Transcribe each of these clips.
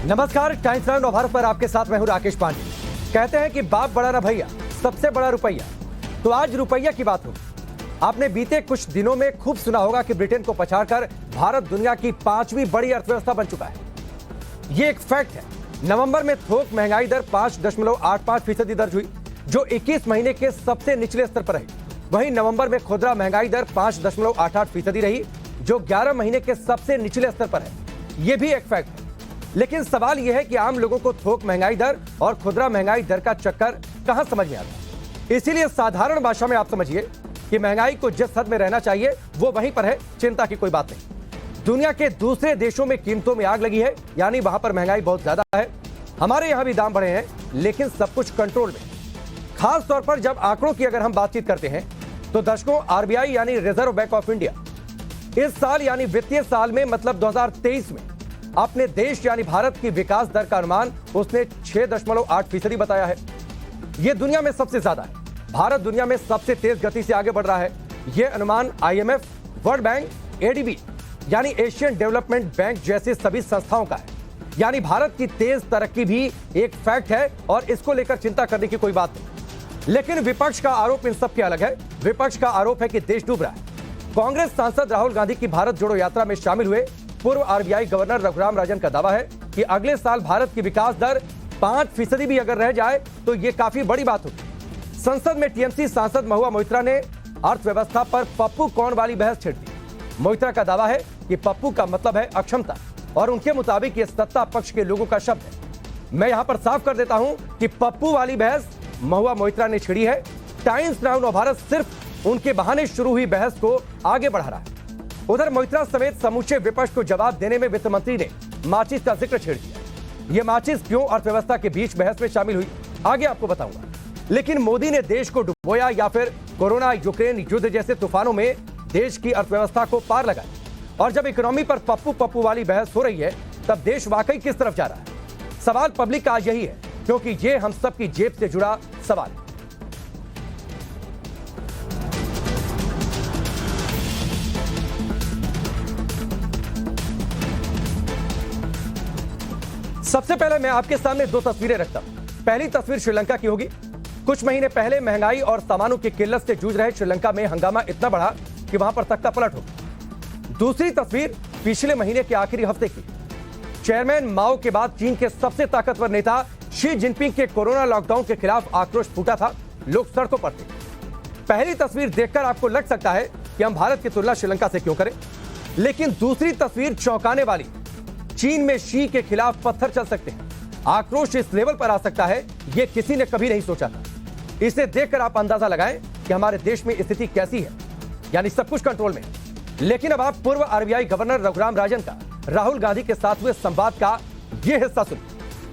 नमस्कार, times now Navbharat पर आपके साथ मैं हूं राकेश पांडे। कहते हैं कि बाप बड़ा ना भैया, सबसे बड़ा रुपया। तो आज रुपया की बात होगी। आपने बीते कुछ दिनों में खूब सुना होगा कि ब्रिटेन को पछाड़कर भारत दुनिया की 5वीं बड़ी अर्थव्यवस्था बन चुका है। ये एक फैक्ट है। नवंबर में थोक महंगाई दर 5.85% दर्ज हुई, जो 21 महीने के सबसे निचले स्तर पर रही। वहीं नवंबर में खुदरा महंगाई दर 5.88% रही, जो 11 महीने के सबसे निचले स्तर पर है। यह भी एक फैक्ट है। लेकिन सवाल यह है कि आम लोगों को थोक महंगाई दर और खुदरा महंगाई दर का चक्कर कहां समझ में आता। इसीलिए साधारण भाषा में आप समझिए कि महंगाई को जिस हद में रहना चाहिए वो वहीं पर है, चिंता की कोई बात नहीं। दुनिया के दूसरे देशों में कीमतों में आग लगी है, यानी वहां पर महंगाई बहुत ज्यादा है। हमारे यहां भी दाम बढ़े हैं, लेकिन सब कुछ कंट्रोल में। खास तौर पर जब आंकड़ों की अगर हम बातचीत करते हैं तो दर्शकों, आरबीआई यानी रिजर्व बैंक ऑफ इंडिया इस साल यानी वित्तीय साल में मतलब 2023 में अपने देश यानी भारत की विकास दर का अनुमान उसने 6.8% बताया है। यह दुनिया में सबसे ज्यादा है। भारत दुनिया में सबसे तेज गति से आगे बढ़ रहा है। यह अनुमान आईएमएफ, वर्ल्ड बैंक, एडीबी यानी एशियन डेवलपमेंट बैंक जैसे सभी संस्थाओं का है। यानी भारत की तेज तरक्की भी एक फैक्ट है और इसको लेकर चिंता करने की कोई बात नहीं। लेकिन विपक्ष का आरोप इन सब के अलग है। विपक्ष का आरोप है कि देश डूब रहा है। कांग्रेस सांसद राहुल गांधी की भारत जोड़ो यात्रा में शामिल हुए पूर्व आरबीआई गवर्नर रघुराम राजन का दावा है कि अगले साल भारत की विकास दर 5% भी अगर रह जाए तो यह काफी बड़ी बात होगी। संसद में टीएमसी सांसद महुआ मोइत्रा ने अर्थव्यवस्था पर पप्पू कौन वाली बहस छेड़ दी। मोइत्रा का दावा है कि पप्पू का मतलब है अक्षमता और उनके मुताबिक यह सत्ता पक्ष के लोगों का शब्द है। मैं यहां पर साफ कर देता हूं कि पप्पू वाली बहस महुआ मोइत्रा ने छेड़ी है। टाइम्स नाउ नवभारत सिर्फ उनके बहाने शुरू हुई बहस को आगे बढ़ा रहा है। उधर मोइत्रा समेत समूचे विपक्ष को जवाब देने में वित्त मंत्री ने माचिस का जिक्र छेड़ दिया। यह माचिस क्यों अर्थव्यवस्था के बीच बहस में शामिल हुई, आगे आपको बताऊंगा। लेकिन मोदी ने देश को डुबोया या फिर कोरोना यूक्रेन युद्ध जैसे तूफानों में देश की अर्थव्यवस्था को पार लगाया। और जब इकोनॉमी पर पप्पू वाली बहस हो रही है, तब देश वाकई किस तरफ जा रहा है? सवाल पब्लिक का आज यही है, क्योंकि ये हम सबकी जेब से जुड़ा सवाल है। सबसे पहले मैं आपके सामने दो तस्वीरें रखता हूं। पहली तस्वीर श्रीलंका की होगी। कुछ महीने पहले महंगाई और सामानों की किल्लत से जूझ रहे श्रीलंका में हंगामा इतना बढ़ा कि वहां पर तख्ता पलट हो गया। दूसरी तस्वीर पिछले महीने के आखिरी हफ्ते की। चेयरमैन माओ के बाद चीन के सबसे ताकतवर नेता शी जिनपिंग के कोरोना लॉकडाउन के खिलाफ आक्रोश फूटा था। लोग सड़कों पर थे। पहली तस्वीर देखकर आपको लग सकता है कि हम भारत की तुलना श्रीलंका से क्यों करें, लेकिन दूसरी तस्वीर चौंकाने वाली। चीन में शी के खिलाफ पत्थर चल सकते हैं, आक्रोश इस लेवल पर आ सकता है, यह किसी ने कभी नहीं सोचा था। इसे देखकर आप अंदाजा लगाएं कि हमारे देश में स्थिति कैसी है, यानी सब कुछ कंट्रोल में। लेकिन अब आप पूर्व आरबीआई गवर्नर रघुराम राजन का राहुल गांधी के साथ हुए संवाद का यह हिस्सा सुनिए।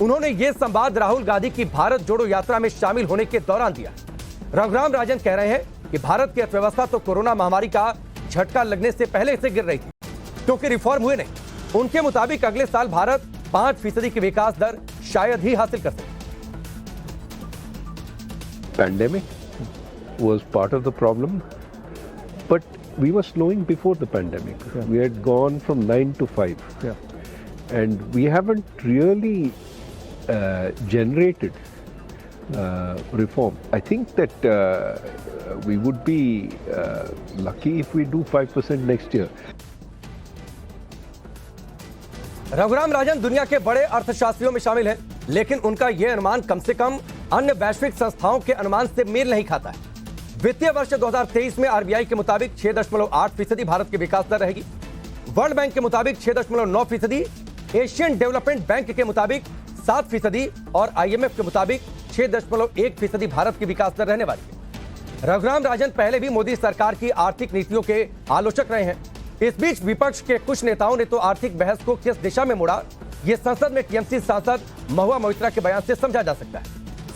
उन्होंने यह संवाद राहुल गांधी की भारत जोड़ो यात्रा में शामिल होने के दौरान दिया। रघुराम राजन कह रहे हैं कि भारत की अर्थव्यवस्था तो कोरोना महामारी का झटका लगने से पहले से गिर रही थी, क्योंकि रिफॉर्म हुए नहीं। उनके मुताबिक अगले साल भारत 5% की विकास दर शायद ही हासिल कर सके। Pandemic was part of the problem, but we were slowing before the pandemic. Yeah. We had gone from 9 to 5. Yeah. And we haven't really generated reform. I think that we would be lucky if we do 5% next year. Raghuram Rajan दुनिया के बड़े अर्थशास्त्रियों में शामिल हैं, लेकिन उनका यह अनुमान कम से कम अन्य वैश्विक संस्थाओं के अनुमान से मेल नहीं खाता है। वित्तीय वर्ष 2023 में आरबीआई के मुताबिक 6.8% भारत की विकास दर रहेगी। वर्ल्ड बैंक के मुताबिक 6.9%, एशियन डेवलपमेंट बैंक के मुताबिक 7% और आईएमएफ के मुताबिक 6.1% भारत की विकास दर रहने वाली है। रघुराम राजन पहले भी मोदी सरकार की आर्थिक नीतियों के आलोचक रहे हैं। इस बीच विपक्ष के कुछ नेताओं ने तो आर्थिक बहस को किस दिशा में मोड़ा, यह संसद में टीएमसी सांसद महुआ मोइत्रा के बयान से समझा जा सकता है।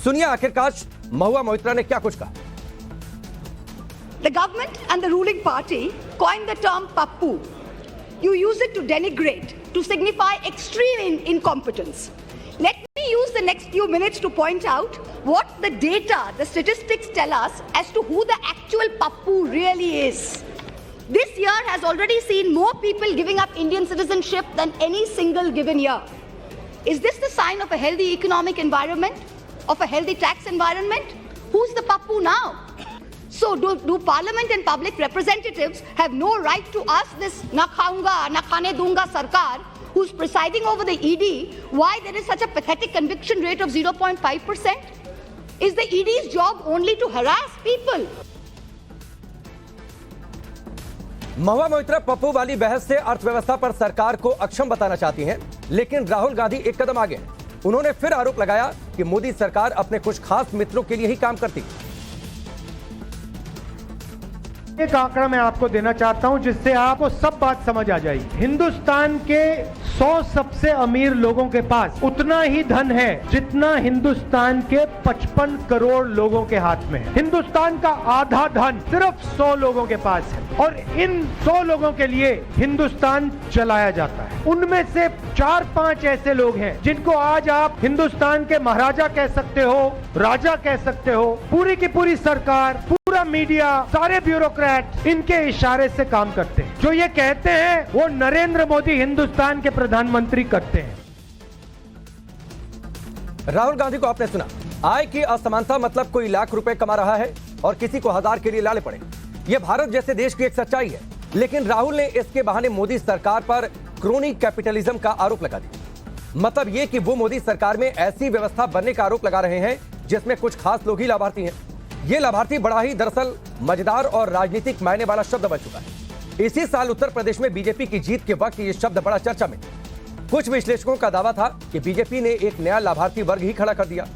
सुनिए आखिरकार महुआ मोइत्रा ने क्या कुछ कहा। The government and the ruling party coined the term pappu. You use it to denigrate, to signify extreme incompetence. Let me use the next few minutes to point out what the data, the statistics tell us as to who the actual pappu really is. This year has already seen more people giving up Indian citizenship than any single given year. Is this the sign of a healthy economic environment, of a healthy tax environment? Who's the pappu now? So do parliament and public representatives have no right to ask this na khaunga, na khane dunga sarkar, who's presiding over the ED, why there is such a pathetic conviction rate of 0.5%? Is the ED's job only to harass people? Mahua Moitra Pappu वाली बहस से अर्थव्यवस्था पर सरकार को अक्षम बताना चाहती हैं, लेकिन राहुल गांधी एक कदम आगे हैं। उन्होंने फिर आरोप लगाया कि मोदी सरकार अपने कुछ खास मित्रों के लिए ही काम करती है। एक आंकड़ा मैं आपको देना चाहता हूं जिससे आपको सब बात समझ आ जाएगी। हिंदुस्तान के 100 सबसे अमीर लोगों के पास उतना ही धन है जितना हिंदुस्तान के 55 करोड़ लोगों के हाथ में है। हिंदुस्तान का आधा धन सिर्फ 100 लोगों के पास है और इन 100 लोगों के लिए हिंदुस्तान चलाया जाता है। उनमें से 4-5 ऐसे लोग हैं जिनको आज आप हिंदुस्तान के महाराजा कह सकते हो, राजा कह सकते हो। पूरी की पूरी सरकार, पूरा मीडिया, सारे ब्यूरोक्रेट इनके इशारे से काम करते हैं। जो ये कहते हैं वो नरेंद्र मोदी हिंदुस्तान के प्रधानमंत्री करते हैं। राहुल गांधी को आपने सुना, आय की असमानता मतलब कोई लाख रुपए कमा रहा है और किसी को 1000 के लिए लाले पड़े। यह भारत जैसे देश की एक सच्चाई है, लेकिन राहुल ने इसके बहाने मोदी सरकार पर क्रोनी कैपिटलिज्म का आरोप लगा दिया। मतलब यह कि वो मोदी सरकार में ऐसी व्यवस्था बनने का आरोप लगा रहे हैं जिसमें कुछ खास लोग ही लाभार्थी हैं। ये लाभार्थी बड़ा ही दरअसल मजेदार और राजनीतिक मायने वाला शब्द बन चुका है। इसी साल उत्तर प्रदेश में बीजेपी की जीत के वक्त ये शब्द बड़ा चर्चा में। कुछ विश्लेषकों का दावा था कि बीजेपी ने एक नया लाभार्थी वर्ग ही खड़ा कर दिया।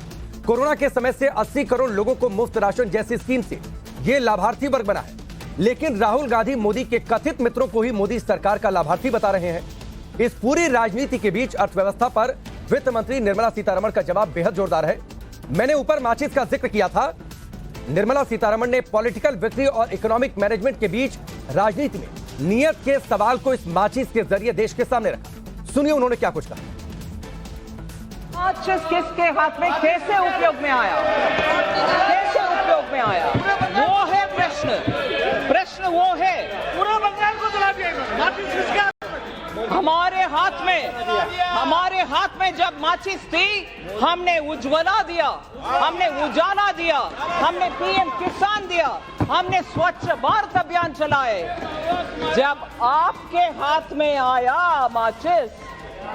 कोरोना के समय से 80 करोड़ लोगों को मुफ्त राशन जैसी स्कीम से ये लाभार्थी वर्ग बना है। लेकिन राहुल गांधी मोदी के कथित मित्रों को ही मोदी सरकार का लाभार्थी बता रहे हैं। इस पूरी राजनीति के बीच अर्थव्यवस्था पर वित्त मंत्री निर्मला सीतारमण का जवाब बेहद जोरदार है। मैंने ऊपर माचिस का जिक्र किया था। निर्मला सीतारमण ने पॉलिटिकल विक्ट्री और इकोनॉमिक मैनेजमेंट के बीच राजनीति में नियत के सवाल को इस माचिस के जरिए देश के सामने रखा। सुनिए उन्होंने क्या कुछ कहा। माचिस किसके हाथ में कैसे उपयोग में आया, कैसे उपयोग में आया, वो है प्रश्न। प्रश्न वो है पूरा बंगाल को जला दिया। माचिस किसके हाथ में? हमारे हाथ में जब माचिस थी, हमने उज्ज्वला दिया, हमने उजाला दिया, हमने पीएम किसान दिया, हमने स्वच्छ भारत अभियान चलाए। जब आपके हाथ में आया माचिस,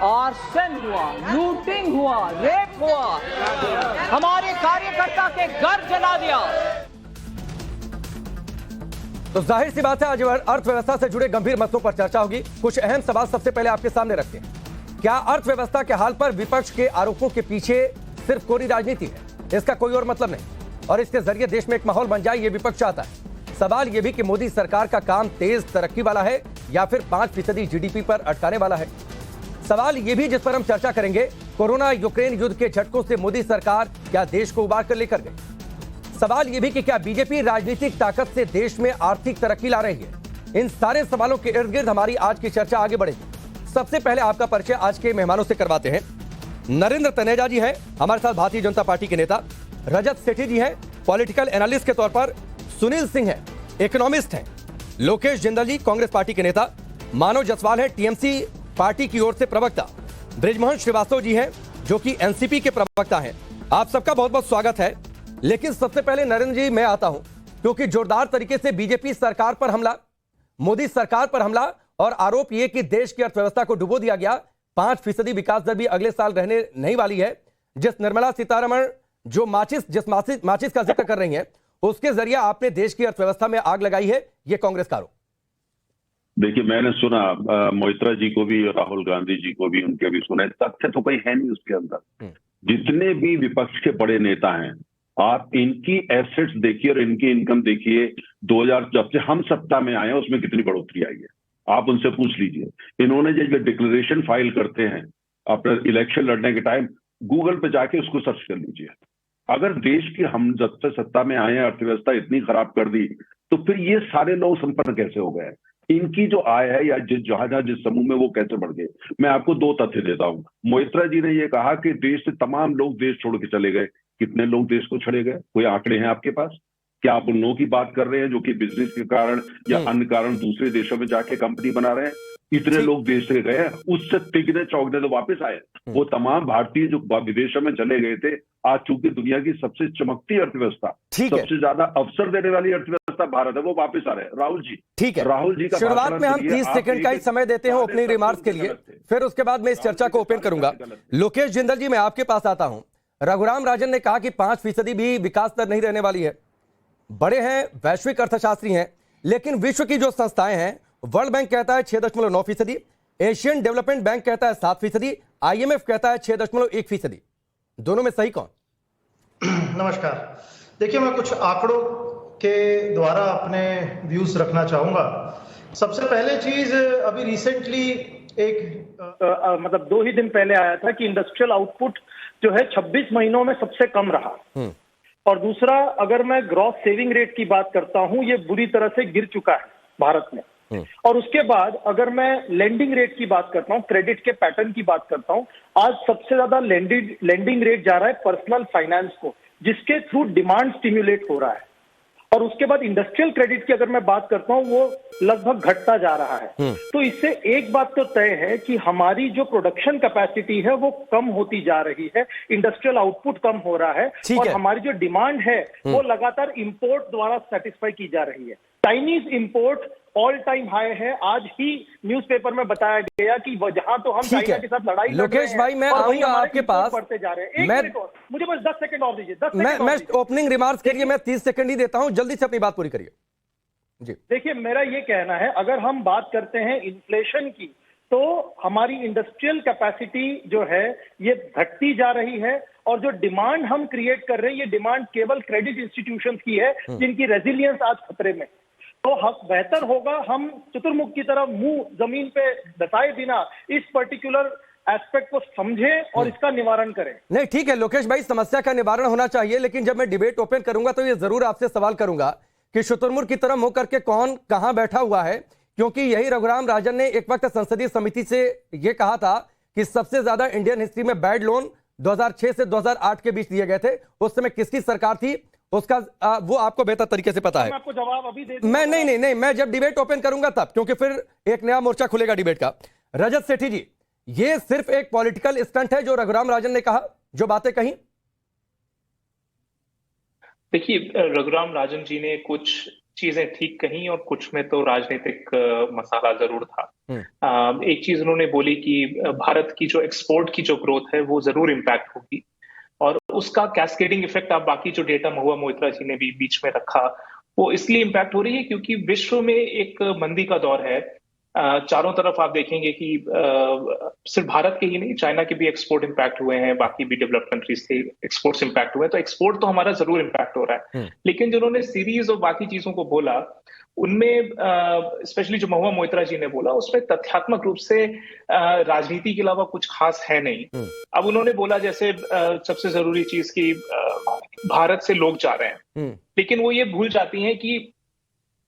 आर्सन हुआ, लूटिंग हुआ, रेप हुआ, हमारे कार्यकर्ता के घर जला दिया। तो जाहिर सी बात है आज अर्थव्यवस्था से जुड़े गंभीर मसलों पर चर्चा होगी। कुछ अहम सवाल सबसे पहले आपके सामने रखते हैं। क्या अर्थव्यवस्था के हाल पर विपक्ष के आरोपों के पीछे सिर्फ कोरी राजनीति है, इसका कोई और मतलब नहीं, और इसके जरिए देश में एक माहौल बन जाए ये विपक्ष चाहता है। सवाल यह भी कि मोदी सरकार का काम तेज तरक्की वाला है या फिर 5% जीडीपी पर अटकाने वाला है। सवाल यह भी जिस पर हम चर्चा करेंगे, कोरोना यूक्रेन युद्ध के झटकों से मोदी सरकार क्या देश को उबार कर लेकर गई। सवाल यह भी कि क्या बीजेपी राजनीतिक ताकत से देश में आर्थिक तरक्की ला रही है। इन सारे सवालों के इर्द गिर्द हमारी आज की चर्चा आगे बढ़ेगी। सबसे पहले आपका परिचय आज के मेहमानों से करवाते हैं। नरेंद्र तनेजा जी हैं हमारे साथ, भारतीय जनता पार्टी के नेता। रजत सेठी जी हैं पॉलिटिकल एनालिस्ट के तौर पर। सुनील सिंह हैं इकोनॉमिस्ट हैं। लोकेश जिंदल जी कांग्रेस पार्टी के नेता। मानव जसवाल है टीएमसी पार्टी की ओर से प्रवक्ता। ब्रिजमोहन श्रीवास्तव जी हैं जो कि एनसीपी के प्रवक्ता हैं। आप सबका बहुत बहुत स्वागत है। लेकिन सबसे पहले नरेंद्र जी मैं आता हूं, क्योंकि जोरदार तरीके से बीजेपी सरकार पर हमला, मोदी सरकार पर हमला और आरोप यह कि देश की अर्थव्यवस्था को डुबो दिया गया। 5% विकास दर भी अगले साल रहने नहीं वाली है। जिस निर्मला सीतारमण जो माचिस का जिक्र कर रही हैं, उसके जरिए आपने देश की अर्थव्यवस्था में आग लगाई है, यह कांग्रेस का आरोप। देखिए, मैंने सुना मोइत्रा जी को भी और राहुल गांधी जी को भी, उनके भी सुने। तथ्य तो कोई है नहीं उसके अंदर। जितने भी विपक्ष के बड़े नेता हैं, आप इनकी एसेट्स देखिए और इनकी इनकम देखिए। 2000 जब से हम सत्ता में आए हैं उसमें कितनी बढ़ोतरी आई है, आप उनसे पूछ लीजिए। इन्होंने जो डिक्लेरेशन फाइल करते हैं अपने इलेक्शन लड़ने के टाइम, गूगल पे जाके उसको सर्च कर लीजिए। अगर देश की हम जब से सत्ता में आए हैं अर्थव्यवस्था इतनी खराब कर दी, तो फिर ये सारे लोग संपन्न कैसे हो गए? इनकी जो आय है या जहां जिस समूह में वो कैसे बढ़ गए? मैं आपको 2 तथ्य देता हूं। मोइत्रा जी ने ये कहा कि देश से तमाम लोग देश छोड़ के चले गए। कितने लोग देश को छोड़े गए? कोई आंकड़े हैं आपके पास? क्या आप उन लोगों की बात कर रहे हैं जो कि बिजनेस के कारण या अन्य कारण दूसरे देशों में जाके कंपनी बना रहे हैं? इतने लोग देश से गए, उससे टिकने चौंकने तो वापस आए। वो तमाम भारतीय जो विदेशों में चले गए थे, आज चूंकि दुनिया की सबसे चमकती अर्थव्यवस्था, सबसे ज्यादा अवसर देने वाली अर्थव्यवस्था भारत है, वो वापस आ रहे हैं। राहुल जी, ठीक है, राहुल जी का शुरुआत में हम 30 सेकंड का ही समय देते हैं ओपनिंग रिमार्क्स के लिए, फिर उसके बाद मैं इस चर्चा को ओपन करूंगा। लोकेश जिंदल जी, मैं आपके पास आता हूं। रघुराम राजन ने कहा कि 5% भी विकास दर नहीं रहने वाली है। बड़े हैं, वैश्विक अर्थशास्त्री हैं, लेकिन विश्व की जो संस्थाएं हैं, वर्ल्ड बैंक कहता है 6.9%, एशियन डेवलपमेंट बैंक कहता है 7%, IMF कहता है 6.1%। दोनों में सही कौन? नमस्कार। देखिए, मैं कुछ आंकड़ों के द्वारा अपने व्यूज रखना चाहूंगा। सबसे पहले चीज, अभी रिसेंटली एक मतलब 2 ही दिन पहले आया था कि इंडस्ट्रियल आउटपुट जो है 26 महीनों में सबसे कम रहा। और दूसरा, अगर मैं ग्रॉस सेविंग रेट की बात करता हूं, ये बुरी तरह से गिर चुका है भारत में। और उसके बाद अगर मैं लेंडिंग रेट की बात करता हूं, क्रेडिट के पैटर्न की बात करता हूं, आज सबसे ज्यादा लेंडिंग रेट जा रहा है पर्सनल फाइनेंस को, जिसके थ्रू डिमांड स्टिम्युलेट हो रहा है। और उसके बाद इंडस्ट्रियल क्रेडिट की अगर मैं बात करता हूं, वो लगभग घटता जा रहा है। तो इससे एक बात तो तय है कि हमारी जो प्रोडक्शन कैपेसिटी है वो कम होती जा रही है, इंडस्ट्रियल आउटपुट कम हो रहा है, और हमारी जो डिमांड है वो लगातार इंपोर्ट द्वारा सेटिस्फाई की जा रही है। Chinese import all time high है। आज ही न्यूज़पेपर में बताया गया कि जहां तो हम चाइना के साथ लड़ाई लोकेश भाई, मैं आऊंगा आपके पास, बढ़ते जा रहे हैं। एक मिनट और, मुझे बस 10 सेकंड और दीजिए। 10 सेकंड मैं ओपनिंग रिमार्क्स के लिए मैं 30 सेकंड ही देता हूं, जल्दी से अपनी बात पूरी करिए जी। देखिए, मेरा ये कहना है, अगर हम बात करते हैं इन्फ्लेशन की, तो हमारी इंडस्ट्रियल कैपेसिटी जो है ये घटती जा रही है, और जो डिमांड हम क्रिएट कर रहे हैं, ये डिमांड केवल क्रेडिट इंस्टीट्यूशंस की है, जिनकी रेजिलियंस आज खतरे में। तो बेहतर होगा हम चतुर्मुख की तरह मुंह जमीन पे दसाए बिना इस पर्टिकुलर एस्पेक्ट को समझें और इसका निवारण करें। नहीं, ठीक है लोकेश भाई, समस्या का निवारण होना चाहिए, लेकिन जब मैं डिबेट ओपन करूंगा तो ये जरूर आपसे सवाल करूंगा कि शुतुरमुर्ग की तरह मुंह करके कौन कहां बैठा हुआ है, क्योंकि यही रघुराम राजन ने एक वक्त संसदीय समिति से यह कहा था कि सबसे ज्यादा इंडियन हिस्ट्री में बैड लोन 2006 से 2008 के बीच दिए गए थे। उस समय किसकी सरकार थी उसका वो आपको बेहतर तरीके से पता है। मैं आपको जवाब अभी दे दूं। मैं नहीं, मैं जब डिबेट ओपन करूंगा तब, क्योंकि फिर एक नया मोर्चा खुलेगा डिबेट का। रजत सेठी जी, ये सिर्फ एक पॉलिटिकल स्टंट है जो रघुराम राजन ने कहा, जो बातें कही? देखिए, रघुराम राजन जी ने कुछ चीजें ठीक कही और कुछ में तो राजनीतिक मसाला जरूर था। एक चीज उन्होंने बोली कि भारत की जो एक्सपोर्ट की जो ग्रोथ है वो जरूर इम्पैक्ट होगी, और उसका कैस्केडिंग इफेक्ट आप बाकी जो डेटा महुआ मोइत्रा जी ने भी बीच में रखा, वो इसलिए इम्पैक्ट हो रही है क्योंकि विश्व में एक मंदी का दौर है। चारों तरफ आप देखेंगे कि सिर्फ भारत के ही नहीं, चाइना के भी एक्सपोर्ट इम्पैक्ट हुए हैं, बाकी भी डेवलप्ड कंट्रीज के एक्सपोर्ट्स इम्पैक्ट हुए हैं। तो एक्सपोर्ट तो हमारा जरूर इम्पैक्ट हो रहा है, लेकिन जो उन्होंने सीरीज और बाकी चीजों को बोला, उनमें स्पेशली जो महुआ मोइत्रा जी ने बोला, उसमें तथ्यात्मक रूप से राजनीति के अलावा कुछ खास है नहीं। अब उन्होंने बोला जैसे सबसे जरूरी चीज की भारत से लोग जा रहे हैं, लेकिन वो ये भूल जाती हैं कि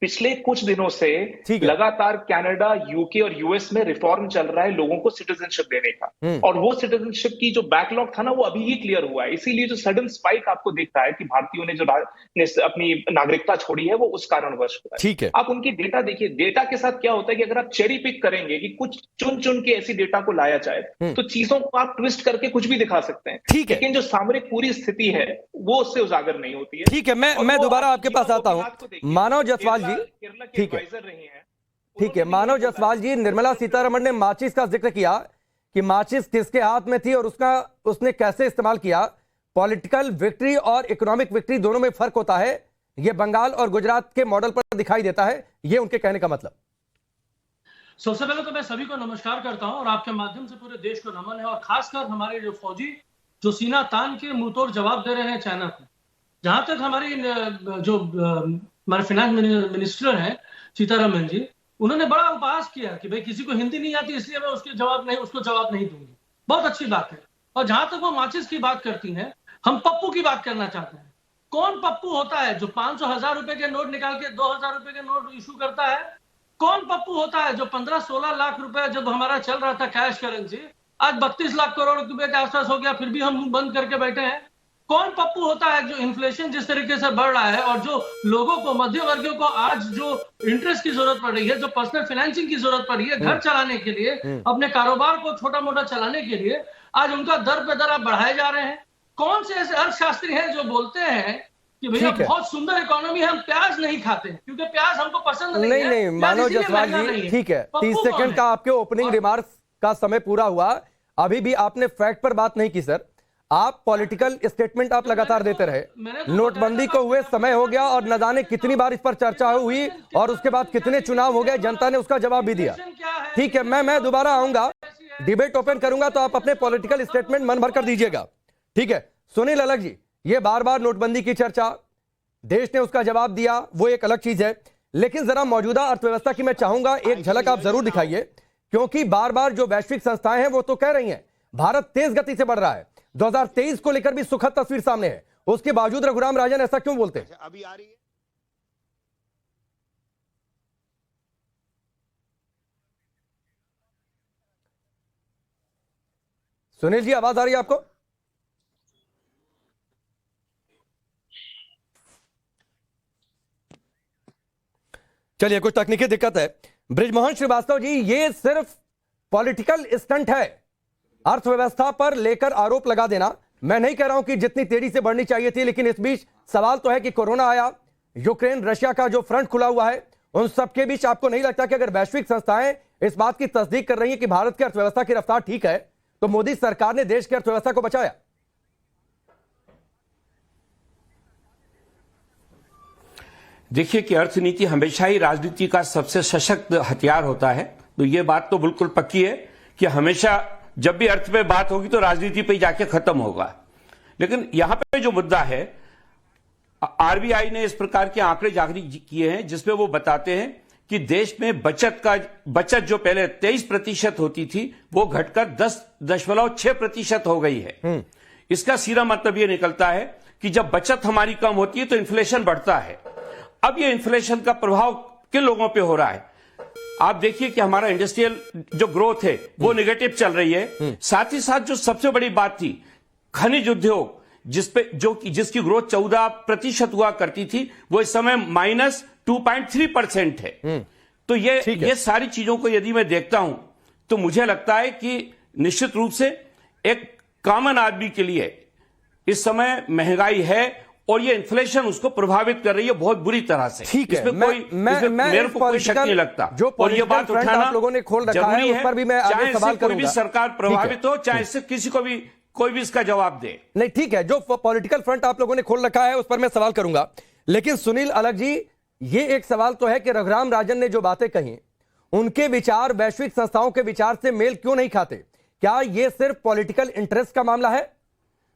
पिछले कुछ दिनों से लगातार कनाडा, यूके और यूएस में रिफॉर्म चल रहा है लोगों को सिटीजनशिप देने का, और वो सिटीजनशिप की जो बैकलॉग था ना, वो अभी ही क्लियर हुआ है। इसीलिए जो सडन स्पाइक आपको दिख रहा है कि भारतीयों ने जो अपनी नागरिकता छोड़ी है, वो उस कारणवश हुआ है। ठीक है, आप उनकी डेटा देखिए। डेटा के साथ क्या होता है कि अगर आप चेरी पिक करेंगे कि कुछ चुन चुन के ऐसी डेटा को लाया जाए, तो चीजों को आप ट्विस्ट करके कुछ भी दिखा सकते हैं। ठीक है, लेकिन जो सामरिक पूरी स्थिति है वो उससे उजागर नहीं होती है। ठीक है, मैं दोबारा आपके पास आता हूं। मानव जायसवाल जी, ठीक है, मानव जायसवाल जी, निर्मला सीतारमण ने माचिस का जिक्र किया कि माचिस किसके हाथ में थी और उसने कैसे इस्तेमाल किया। पॉलिटिकल विक्ट्री और इकोनॉमिक विक्ट्री दोनों में फर्क होता है, यह बंगाल और गुजरात के मॉडल पर दिखाई देता है। यह उनके कहने का मतलब। सबसे पहले तो मैं सभी को नमस्कार करता हूं और आपके माध्यम से पूरे देश को नमन है, और खासकर हमारे जो फौजी जो सीना तान के मुंहतोड़ जवाब दे रहे हैं चाइना को। जहां तक हमारी जो हमारे फाइनेंस मिनिस्टर हैं सीतारमण जी, उन्होंने बड़ा उपहास किया कि भाई किसी को हिंदी नहीं आती इसलिए मैं उसको जवाब नहीं दूंगी। बहुत अच्छी बात है। और जहां तक वो माचिस की बात करती हैं, हम पप्पू की बात करना चाहते हैं। कौन पप्पू होता है जो 500,000 रुपए के नोट निकाल के 2,000 रुपए के नोट इशू करता है? कौन पप्पू होता है जो 15-16 लाख रुपए जब हमारा चल रहा था कैश करेंसी, आज 32 लाख करोड़ रुपए के आसपास हो गया, फिर भी हम बंद करके बैठे हैं? कौन पप्पू होता है जो इन्फ्लेशन जिस तरीके से बढ़ रहा है और जो लोगों को, मध्य वर्गीय को आज जो इंटरेस्ट की जरूरत पड़ रही है, जो पर्सनल फाइनेंसिंग की जरूरत पड़ रही है घर चलाने के लिए, अपने कारोबार को छोटा मोटा चलाने के लिए, आज उनका दर पे दर आप बढ़ाए जा रहे हैं। कौन से ऐसे अर्थशास्त्री हैं जो बोलते हैं कि भैया बहुत सुंदर इकोनॉमी है, हम प्याज नहीं खाते क्योंकि प्याज हमको पसंद नहीं है। नहीं मानव जायसवाल जी, ठीक है, 30 सेकंड का आपके ओपनिंग रिमार्क्स का समय पूरा हुआ, अभी भी आपने फैक्ट पर बात नहीं की सर। आप पॉलिटिकल स्टेटमेंट आप लगातार देते रहे। नोटबंदी को हुए समय हो गया और न जाने कितनी बार इस पर चर्चा हुई और उसके बाद कितने चुनाव हो गए, जनता ने उसका जवाब भी दिया। ठीक है, मैं दोबारा आऊंगा, डिबेट ओपन करूंगा तो आप अपने पॉलिटिकल स्टेटमेंट मन भर कर दीजिएगा। ठीक है, सुनील अलग जी, ये बार बार नोटबंदी की चर्चा, देश ने उसका जवाब दिया, वो एक अलग चीज है, लेकिन जरा मौजूदा अर्थव्यवस्था की मैं चाहूंगा एक झलक आप जरूर दिखाइए, क्योंकि बार बार जो वैश्विक संस्थाएं हैं वो तो कह रही हैं भारत तेज गति से बढ़ रहा है, 2023 को लेकर भी सुखद तस्वीर सामने है, उसके बावजूद रघुराम राजन ऐसा क्यों बोलते हैं? अभी आ रही है सुनील जी, आवाज आ रही है आपको? चलिए, कुछ तकनीकी दिक्कत है। बृजमोहन श्रीवास्तव जी, ये सिर्फ पॉलिटिकल स्टंट है, अर्थव्यवस्था पर लेकर आरोप लगा देना। मैं नहीं कह रहा हूं कि जितनी तेजी से बढ़नी चाहिए थी, लेकिन इस बीच सवाल तो है कि कोरोना आया, यूक्रेन रशिया का जो फ्रंट खुला हुआ है, उन सबके बीच आपको नहीं लगता कि अगर वैश्विक संस्थाएं इस बात की तस्दीक कर रही हैं कि भारत की अर्थव्यवस्था की रफ्तार ठीक है, तो मोदी सरकार ने देश की अर्थव्यवस्था को बचाया? देखिए कि अर्थनीति हमेशा ही राजनीति का सबसे सशक्त हथियार होता है, तो ये बात तो बिल्कुल पक्की है कि हमेशा जब भी अर्थ पे बात होगी तो राजनीति पे जाके खत्म होगा। लेकिन यहां पे जो मुद्दा है, आरबीआई ने इस प्रकार के आंकड़े जारी किए हैं जिसमें वो बताते हैं कि देश में बचत जो पहले 23% होती थी वो घटकर 10.6% हो गई है। इसका सीधा मतलब ये निकलता है कि जब बचत हमारी कम होती है तो इन्फ्लेशन बढ़ता है। अब ये इन्फ्लेशन का प्रभाव किन लोगों पे हो रहा है? आप देखिए कि हमारा इंडस्ट्रियल जो ग्रोथ है वो नेगेटिव चल रही है। साथ ही साथ जो सबसे बड़ी बात थी, खनिज उद्योग जिसकी ग्रोथ 14% हुआ करती थी, वो इस समय -2.3% है। तो ये सारी चीजों को यदि मैं देखता हूं तो मुझे लगता है कि निश्चित रूप से एक कॉमन आदमी के लिए इस समय महंगाई है और ये इन्फ्लेशन उसको प्रभावित कर रही है बहुत बुरी तरह से। ठीक है, मेरे को कोई शक नहीं लगता। जो और ये बात उठाना आप लोगों ने खोल रखा है, उस पर भी मैं आगे सवाल करूंगा। कोई भी सरकार प्रभावित हो, चाहे इससे किसी को भी कोई भी इसका जवाब दे। नहीं, ठीक है, जो पॉलिटिकल फ्रंट आप लोगों ने खोल रखा है उस पर मैं सवाल करूंगा। लेकिन सुनील अलग जी, ये एक सवाल तो है कि रघुराम राजन ने जो बातें कही, उनके विचार वैश्विक संस्थाओं के विचार से मेल क्यों नहीं खाते? क्या ये सिर्फ पॉलिटिकल इंटरेस्ट का मामला है?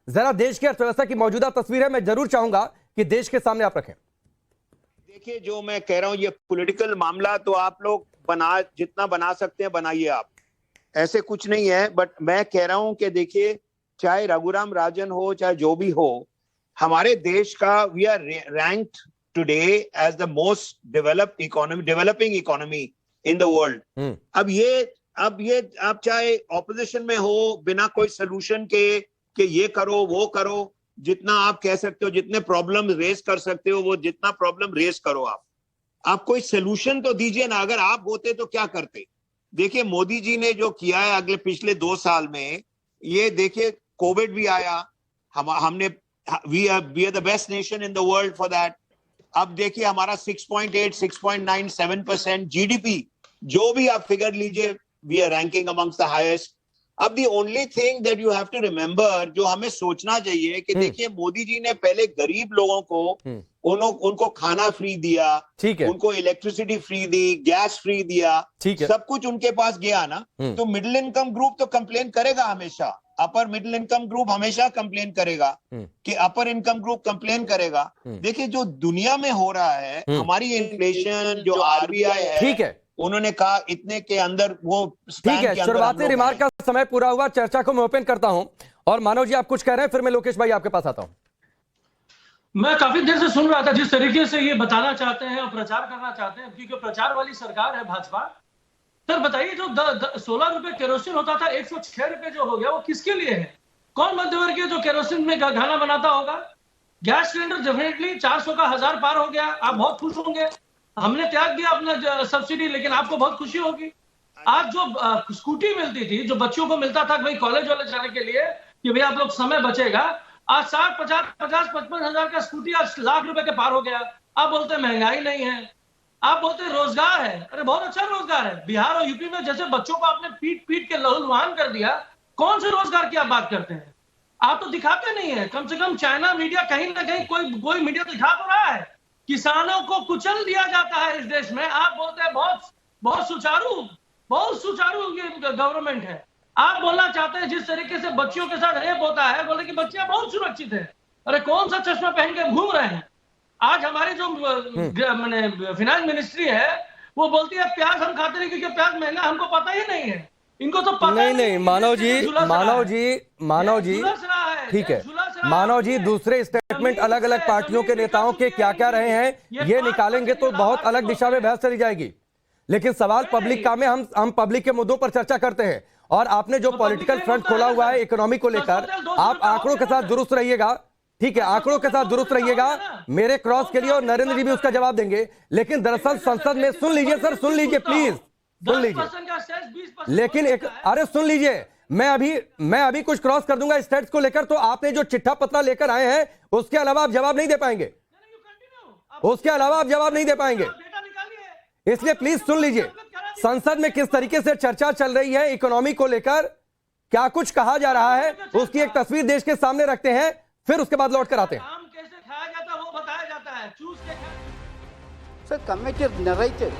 जरा देश की अर्थव्यवस्था की मौजूदा तस्वीर है, मैं जरूर चाहूंगा कि देश के सामने आप रखें। देखिए, जो मैं कह रहा हूं, ये पॉलिटिकल मामला तो आप लोग जितना बना सकते हैं बनाइए, आप ऐसे कुछ नहीं है। बट मैं कह रहा हूं कि देखिए, चाहे रघुराम राजन हो चाहे जो भी हो, हमारे देश का we are ranked today as the most developing economy in the world. अब ये आप चाहे ऑपोजिशन में हो, बिना कोई सोल्यूशन के कि ये करो वो करो, जितना आप कह सकते हो, जितने प्रॉब्लम रेज कर सकते हो वो जितना प्रॉब्लम रेज करो। आप कोई सोल्यूशन तो दीजिए ना। अगर आप होते तो क्या करते? देखिए, मोदी जी ने जो किया है पिछले 2 साल में, ये देखिए कोविड भी आया, हमने we are the best nation in the world for that. अब देखिए हमारा 6.8, 6.9, 7% जीडीपी, जो भी आप फिगर लीजिए, we are ranking amongst the highest. अब the only thing that you have to remember, जो हमें सोचना चाहिए कि देखिए, मोदी जी ने पहले गरीब लोगों को उनको खाना फ्री दिया, उनको इलेक्ट्रिसिटी फ्री दी, गैस फ्री दिया, सब कुछ उनके पास गया ना। तो मिडिल इनकम ग्रुप तो कंप्लेन करेगा हमेशा, अपर मिडिल इनकम ग्रुप हमेशा कंप्लेन करेगा कि अपर इनकम ग्रुप कंप्लेन करेगा। देखिए, जो दुनिया में हो रहा है, हमारी इन्फ्लेशन, जो आरबीआई है, ठीक है, उन्होंने कहा इतने के अंदर वो, ठीक है, शुरुआती रिमार्क का समय पूरा हुआ, चर्चा को मैं ओपन करता हूं। और मानव जी, आप कुछ कह रहे हैं, फिर मैं लोकेश भाई आपके पास आता हूं। मैं काफी देर से सुन रहा था जिस तरीके से ये बताना चाहते हैं और प्रचार करना चाहते हैं, क्योंकि प्रचार वाली सरकार है भाजपा। सर बताइए, जो 16 रुपए केरोसिन होता था 106 रुपए जो हो गया, वो किसके लिए है? कौन मध्यवर्गीय जो केरोसिन में खाना बनाता होगा? गैस सिलेंडर डेफिनेटली 400 का 1000 पार हो गया, आप बहुत खुश होंगे। हमने त्याग दिया अपना सब्सिडी, लेकिन आपको बहुत खुशी होगी। आज जो स्कूटी मिलती थी, जो बच्चों को मिलता था भाई कॉलेज वाले जाने के लिए कि भाई आप लोग समय बचेगा, आज 60, 50, 55 हजार का स्कूटी आज लाख रुपए के पार हो गया। आप बोलते हैं महंगाई नहीं है, आप बोलते हैं रोजगार है। अरे बहुत अच्छा रोजगार है। बिहार और यूपी में जैसे बच्चों को आपने पीट पीट के लहूलुहान कर दिया, कौन से रोजगार की आप बात करते हैं? आप तो दिखाते नहीं है। कम से कम चाइना मीडिया कहीं ना कहीं कोई मीडिया दिखा तो रहा है। किसानों को कुचल दिया जाता है इस देश में। आप बोलते हैं बहुत सुचारू ये गवर्नमेंट है। आप बोलना चाहते हैं जिस तरीके से बच्चियों के साथ रेप होता है, बोले कि बच्चियां बहुत सुरक्षित है। अरे कौन सा चश्मा पहन के घूम रहे हैं? आज हमारी जो फाइनेंस मिनिस्ट्री है वो बोलती है प्याज हम खाते नहीं क्योंकि प्याज महंगा, हमको पता ही नहीं है। इनको तो पता नहीं मानव जी ठीक है। मानव जी दूसरे स्टेटमेंट अलग अलग पार्टियों के नेताओं के क्या क्या रहे हैं ये निकालेंगे तो बहुत अलग दिशा में बहस चली जाएगी। लेकिन सवाल पब्लिक का में हम पब्लिक के मुद्दों पर चर्चा करते हैं। और आपने जो पॉलिटिकल फ्रंट खोला हुआ है इकोनॉमी को लेकर, आप आंकड़ों के साथ दुरुस्त रहिएगा, ठीक है, आंकड़ों के साथ दुरुस्त रहिएगा मेरे क्रॉस के लिए, और नरेंद्र जी भी उसका जवाब देंगे। लेकिन दरअसल संसद में सुन लीजिए सर, सुन लीजिए प्लीज, सुन लीजिए। लेकिन एक अरे सुन लीजिए, मैं अभी कुछ क्रॉस कर दूंगा स्टेट्स को लेकर, तो आपने जो चिट्ठा पत्रा लेकर आए हैं उसके अलावा आप जवाब नहीं दे पाएंगे, उसके अलावा आप जवाब नहीं दे पाएंगे। इसलिए प्लीज सुन लीजिए, संसद में किस तरीके से चर्चा चल रही है इकोनॉमी को लेकर, क्या कुछ कहा जा रहा है, उसकी एक तस्वीर देश के सामने रखते हैं, फिर उसके बाद लौट कर आते हैं। कैसे खाया जाता है वो बताया जाता है, चूस के Sir, committee narrated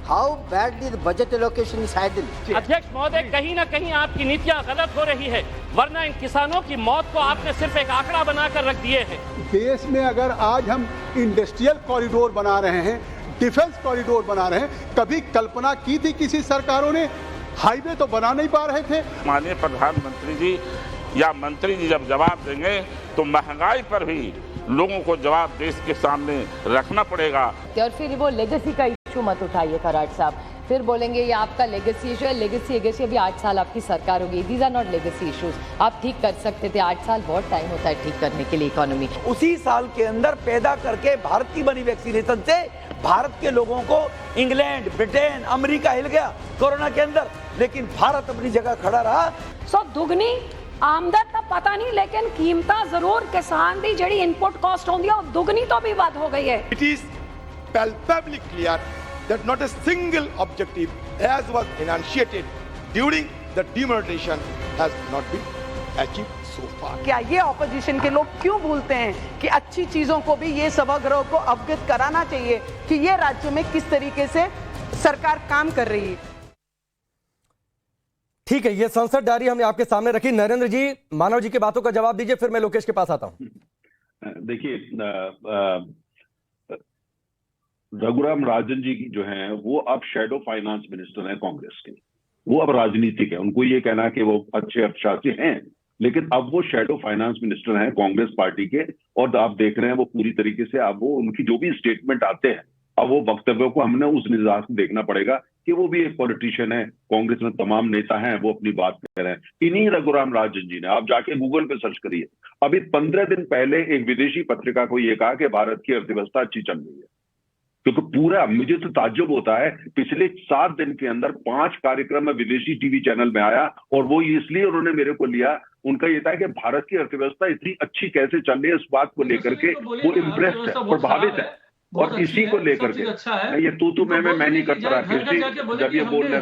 how badly the budget allocation is handled. अध्यक्ष महोदय, कहीं ना कहीं आपकी नीतियां गलत हो रही है, वरना इन किसानों की मौत को आपने सिर्फ एक आंकड़ा बनाकर रख दिए हैं। देश में अगर आज हम इंडस्ट्रियल कॉरिडोर बना रहे हैं, डिफेंस कॉरिडोर बना रहे हैं, कभी कल्पना की थी किसी सरकारों ने? हाईवे तो बना नहीं पा रहे थे। माननीय प्रधानमंत्री जी या मंत्री जी जब जवाब देंगे तो महंगाई पर भी लोगों को जवाब देश के सामने रखना पड़ेगा। और फिर वो लेगेसी का इशू मत उठाइए कराड़ साहब, फिर बोलेंगे ये आपका लेगेसी इशू है। लेगेसी अभी 8 साल आपकी सरकार होगी। These are not legacy issues. आप ठीक कर सकते थे, 8 साल बहुत टाइम होता है ठीक करने के लिए इकोनॉमी। उसी साल के अंदर पैदा करके भारत की बनी वैक्सीनेशन से भारत के लोगों को इंग्लैंड, ब्रिटेन, अमेरिका हिल गया कोरोना के अंदर, लेकिन भारत अपनी जगह खड़ा रहा। सो दुगनी आमदन तो पता नहीं, लेकिन कीमता जरूर किसान दी जड़ी इनपुट कॉस्ट होंगी और दुगनी तो भी बात हो गई है। It is palpably clear that not a single objective as was enunciated during the demonetization has not been achieved so far. क्या ये ऑपोजिशन के लोग क्यों भूलते हैं कि अच्छी चीजों को भी ये सभागृह को अवगत कराना चाहिए कि ये राज्य में किस तरीके से सरकार काम कर रही है। ठीक है, ये संसद डायरी हमने आपके सामने रखी। नरेंद्र जी, मानव जी की बातों का जवाब दीजिए, फिर मैं लोकेश के पास आता हूं। देखिए, रघुराम राजन जी जो हैं वो अब शैडो फाइनेंस मिनिस्टर हैं कांग्रेस के। वो अब राजनीतिक है, उनको ये कहना कि वो अच्छे अर्थशास्त्री हैं, लेकिन अब वो शैडो फाइनेंस मिनिस्टर हैं कांग्रेस पार्टी के। और आप देख रहे हैं वो पूरी तरीके से अब वो उनकी जो भी स्टेटमेंट आते हैं, अब वो वक्तव्यों को हमने उस निजात से देखना पड़ेगा कि वो भी एक पॉलिटिशियन है। कांग्रेस में तमाम नेता हैं, वो अपनी बात कह रहे हैं। इन्हीं रघुराम राजन जी ने, आप जाके गूगल पे सर्च करिए, अभी 15 दिन पहले एक विदेशी पत्रिका को ये कहा कि भारत की अर्थव्यवस्था अच्छी चल रही है। क्योंकि पूरा मुझे तो ताज्जुब होता है, पिछले 7 दिन के अंदर 5 कार्यक्रम में विदेशी टीवी चैनल में आया, और वो इसलिए उन्होंने मेरे को लिया, उनका ये था कि भारत की अर्थव्यवस्था इतनी अच्छी कैसे चल रही है, इस बात को लेकर के वो इम्प्रेस्ड है, प्रभावित है। और इसी को लेकर के ये तू मैं नहीं करता रहा, जब ये बोल रहे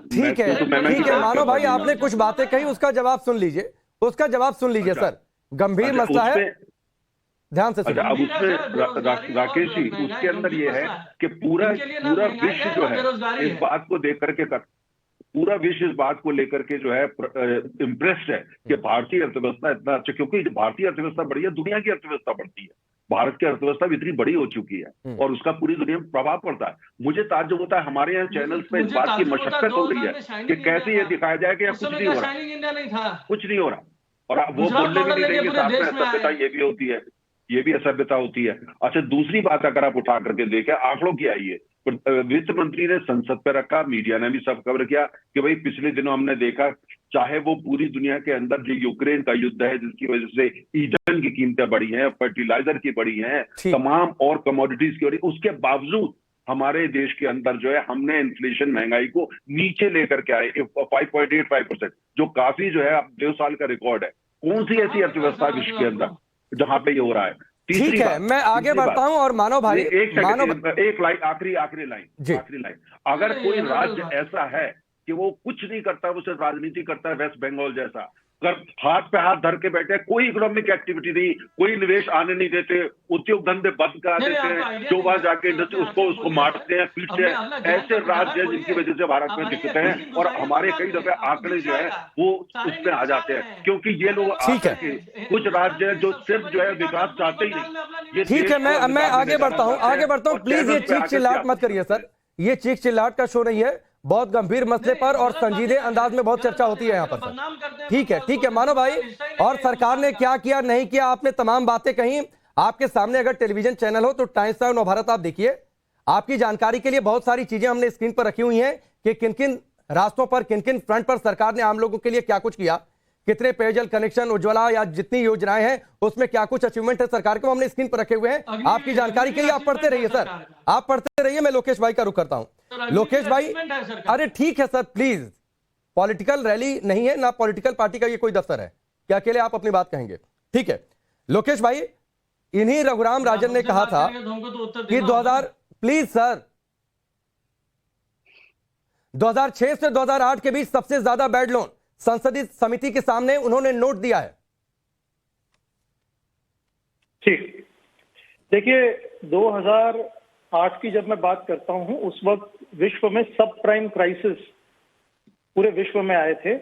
ठीक है मानो भाई, आपने कुछ बातें कही, उसका जवाब सुन लीजिए, उसका जवाब सुन लीजिए सर। गंभीर मसला है, ध्यान से सुनिए। अब उसमें राकेश जी, उसके अंदर ये है कि पूरा विश्व जो है इस बात को देख करके पूरा विश्व इस बात को लेकर के जो है इम्प्रेस्ड है कि भारतीय अर्थव्यवस्था इतना अच्छा, क्योंकि भारतीय अर्थव्यवस्था बढ़ी है, दुनिया की अर्थव्यवस्था बढ़ती है। भारत की अर्थव्यवस्था भी इतनी बड़ी हो चुकी है और उसका पूरी दुनिया में प्रभाव पड़ता है। मुझे ताज्जुब होता है, हमारे यहाँ चैनल्स पे इस बात की मशक्कत हो रही है कि कैसे ये दिखाया जाए कि कुछ नहीं हो रहा, कुछ नहीं हो रहा, और वो बोलने भी नहीं देंगे साथ में असभ्यता ये भी होती है, ये भी असभ्यता होती है। अच्छा, दूसरी बात अगर आप उठा करके देखें, आंकड़ों की आइए, वित्त मंत्री ने संसद पर रखा, मीडिया ने भी सब कवर किया कि भाई पिछले दिनों हमने देखा, चाहे वो पूरी दुनिया के अंदर जो यूक्रेन का युद्ध है जिसकी वजह से ईंधन की कीमतें बढ़ी हैं, फर्टिलाइजर की बढ़ी हैं, तमाम और कमोडिटीज की बढ़ी, उसके बावजूद हमारे देश के अंदर जो है हमने इन्फ्लेशन महंगाई को नीचे लेकर के आए 5.85%, जो काफी जो है 2 साल का रिकॉर्ड है। कौन सी ऐसी अर्थव्यवस्था विश्व के अंदर जहां पे ये हो रहा है? ठीक है, मैं आगे बढ़ता हूं और मानव भाई एक लाइन, आखिरी लाइन, अगर कोई राज्य ऐसा है कि वो कुछ नहीं करता, वो सिर्फ राजनीति करता है, वेस्ट बंगाल जैसा, अगर हाथ पे हाथ धर के बैठे, कोई इकोनॉमिक एक्टिविटी नहीं, कोई निवेश आने नहीं देते, उद्योग धंधे बंद करा देते हैं, जो बाहर जाके इंडस्ट्री उसको मारते हैं, पीटते हैं, ऐसे राज्य हैं जिनकी वजह से भारत में दिक्कतें हैं और हमारे कई दफे आंकड़े जो है वो उसमें आ जाते हैं, क्योंकि ये लोग कुछ राज्य जो सिर्फ जो है विकास चाहते ही नहीं। ठीक है, मैं आगे बढ़ता हूं, प्लीज ये चीख चिल्लाहट मत करिए सर, ये चीख चिल्लाहट का शो नहीं है, बहुत गंभीर मसले पर और संजीदे अंदाज में बहुत चर्चा होती है यहाँ पर। ठीक है मानव भाई, और सरकार ने क्या किया नहीं किया आपने तमाम बातें कही, आपके सामने अगर टेलीविजन चैनल हो तो टाइम्स ऑफ नवभारत आप देखिए, आपकी जानकारी के लिए बहुत सारी चीजें हमने स्क्रीन पर रखी हुई हैं कि किन किन रास्तों पर, किन किन फ्रंट पर सरकार ने आम लोगों के लिए क्या कुछ किया, कितने पेयजल कनेक्शन, उज्ज्वला या जितनी योजनाएं हैं उसमें क्या कुछ अचीवमेंट है सरकार को, हमने स्क्रीन पर रखे हुए हैं आपकी जानकारी के लिए। आप पढ़ते रहिए सर, आप पढ़ते रहिए, मैं लोकेश भाई का रुख करता हूं। लोकेश भाई, अरे ठीक है सर, प्लीज, पॉलिटिकल रैली नहीं है ना, पॉलिटिकल पार्टी का ये कोई दफ्तर है कि अकेले आप अपनी बात कहेंगे। ठीक है लोकेश भाई, इन्हीं रघुराम राजन ने कहा था कि 2000, प्लीज सर, 2006 से 2008 के बीच सबसे ज्यादा बैड लोन संसदीय समिति के सामने उन्होंने नोट दिया है। ठीक, देखिए 2008 की जब मैं बात करता हूं, उस वक्त विश्व में सब प्राइम क्राइसिस पूरे विश्व में आए थे,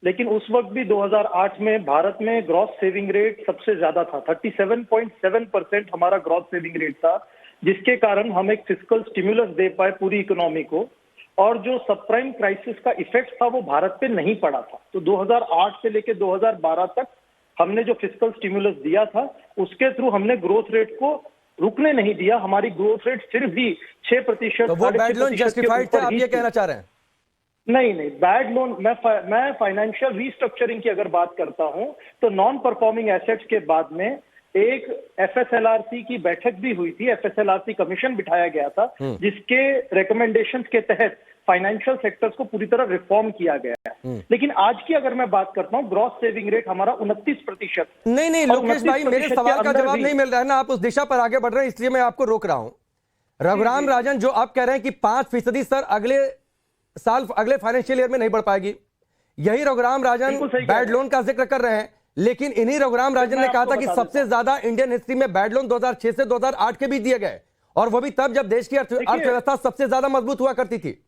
लेकिन उस वक्त भी 2008 में भारत में ग्रॉस सेविंग रेट सबसे ज्यादा था, 37.7% हमारा ग्रॉस सेविंग रेट था, जिसके कारण हम एक फिस्कल स्टिमुलस दे पाए पूरी इकोनॉमी को, और जो सब प्राइम क्राइसिस का इफेक्ट था वो भारत पे नहीं पड़ा था। तो 2008 से लेकर 2012 तक हमने जो फिस्कल स्टिमुलस दिया था उसके थ्रू हमने ग्रोथ रेट को रुकने नहीं दिया, हमारी ग्रोथ रेट फिर भी 6%। तो वो बैड लोन जस्टिफाइड थे, आप ये कहना चाह रहे हैं? नहीं, बैड लोन, मैं फाइनेंशियल रीस्ट्रक्चरिंग की अगर बात करता हूं तो नॉन परफॉर्मिंग एसेट्स के बाद में एक एफएसएलआरसी की बैठक भी हुई थी, एफएसएलआरसी कमीशन बिठाया गया था, जिसके रिकमेंडेशंस के तहत फाइनेंशियल सेक्टर्स को पूरी तरह रिफॉर्म किया गया है। लेकिन आज की अगर मैं बात करता हूं, ग्रॉस सेविंग रेट हमारा 29%। नहीं लोकेश भाई, मेरे सवाल का जवाब नहीं मिल रहा है ना, आप उस दिशा पर आगे बढ़ रहे हैं, इसलिए मैं आपको रोक रहा हूं। रघुराम राजन जो आप कह रहे हैं कि 5% सर अगले साल, अगले फाइनेंशियल ईयर में नहीं बढ़ पाएगी, यही रघुराम राजन बैड लोन का जिक्र कर रहे हैं, लेकिन इन्हीं रघुराम राजन ने कहा था कि सबसे ज्यादा इंडियन हिस्ट्री में बैड लोन 2006 से 2008 के बीच दिए गए, और वो भी तब जब देश की अर्थव्यवस्था सबसे ज्यादा मजबूत हुआ करती थी।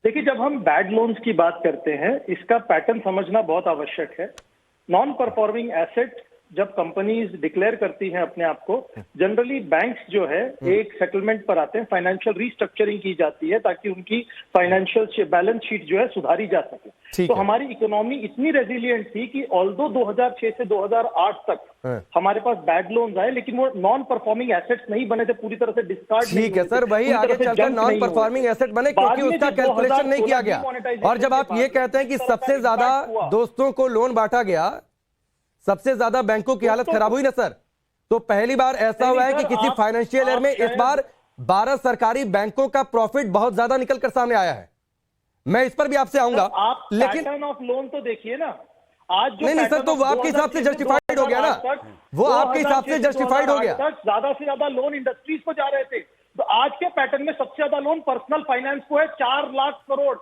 देखिए, जब हम बैड लोन्स की बात करते हैं, इसका पैटर्न समझना बहुत आवश्यक है। नॉन परफॉर्मिंग एसेट जब कंपनीज डिक्लेयर करती हैं अपने आप को, जनरली बैंक्स जो है एक सेटलमेंट पर आते हैं, फाइनेंशियल रीस्ट्रक्चरिंग की जाती है ताकि उनकी फाइनेंशियल बैलेंस शीट जो है सुधारी जा सके। तो हमारी इकोनॉमी इतनी रेजिलिएंट थी कि ऑल्दो 2006 से 2008 तक हमारे पास बैड लोन्स आए, लेकिन वो नॉन परफॉर्मिंग एसेट्स नहीं बने थे, पूरी तरह से डिस्कार्ड। ठीक है सर, वही आगे चलकर नॉन परफॉर्मिंग एसेट बने क्योंकि उसका कैलकुलेशन नहीं किया गया। और जब आप ये कहते हैं कि सबसे ज्यादा दोस्तों को लोन बांटा गया, सबसे ज्यादा बैंकों की हालत खराब हुई ना सर, तो पहली बार ऐसा हुआ है कि किसी फाइनेंशियल ईयर में इस बार 12 सरकारी बैंकों का प्रॉफिट बहुत ज्यादा निकलकर सामने आया है। मैं इस पर भी आपसे आऊंगा, लेकिन पैटर्न ऑफ लोन तो देखिए ना आज जो नहीं सर, तो वो आपके हिसाब से जस्टिफाइड हो गया ना, वो आपके हिसाब से जस्टिफाइड हो गया। ज्यादा से ज्यादा लोन इंडस्ट्रीज को जा रहे थे, तो आज के पैटर्न में सबसे ज्यादा लोन पर्सनल फाइनेंस को है, 4 लाख करोड़।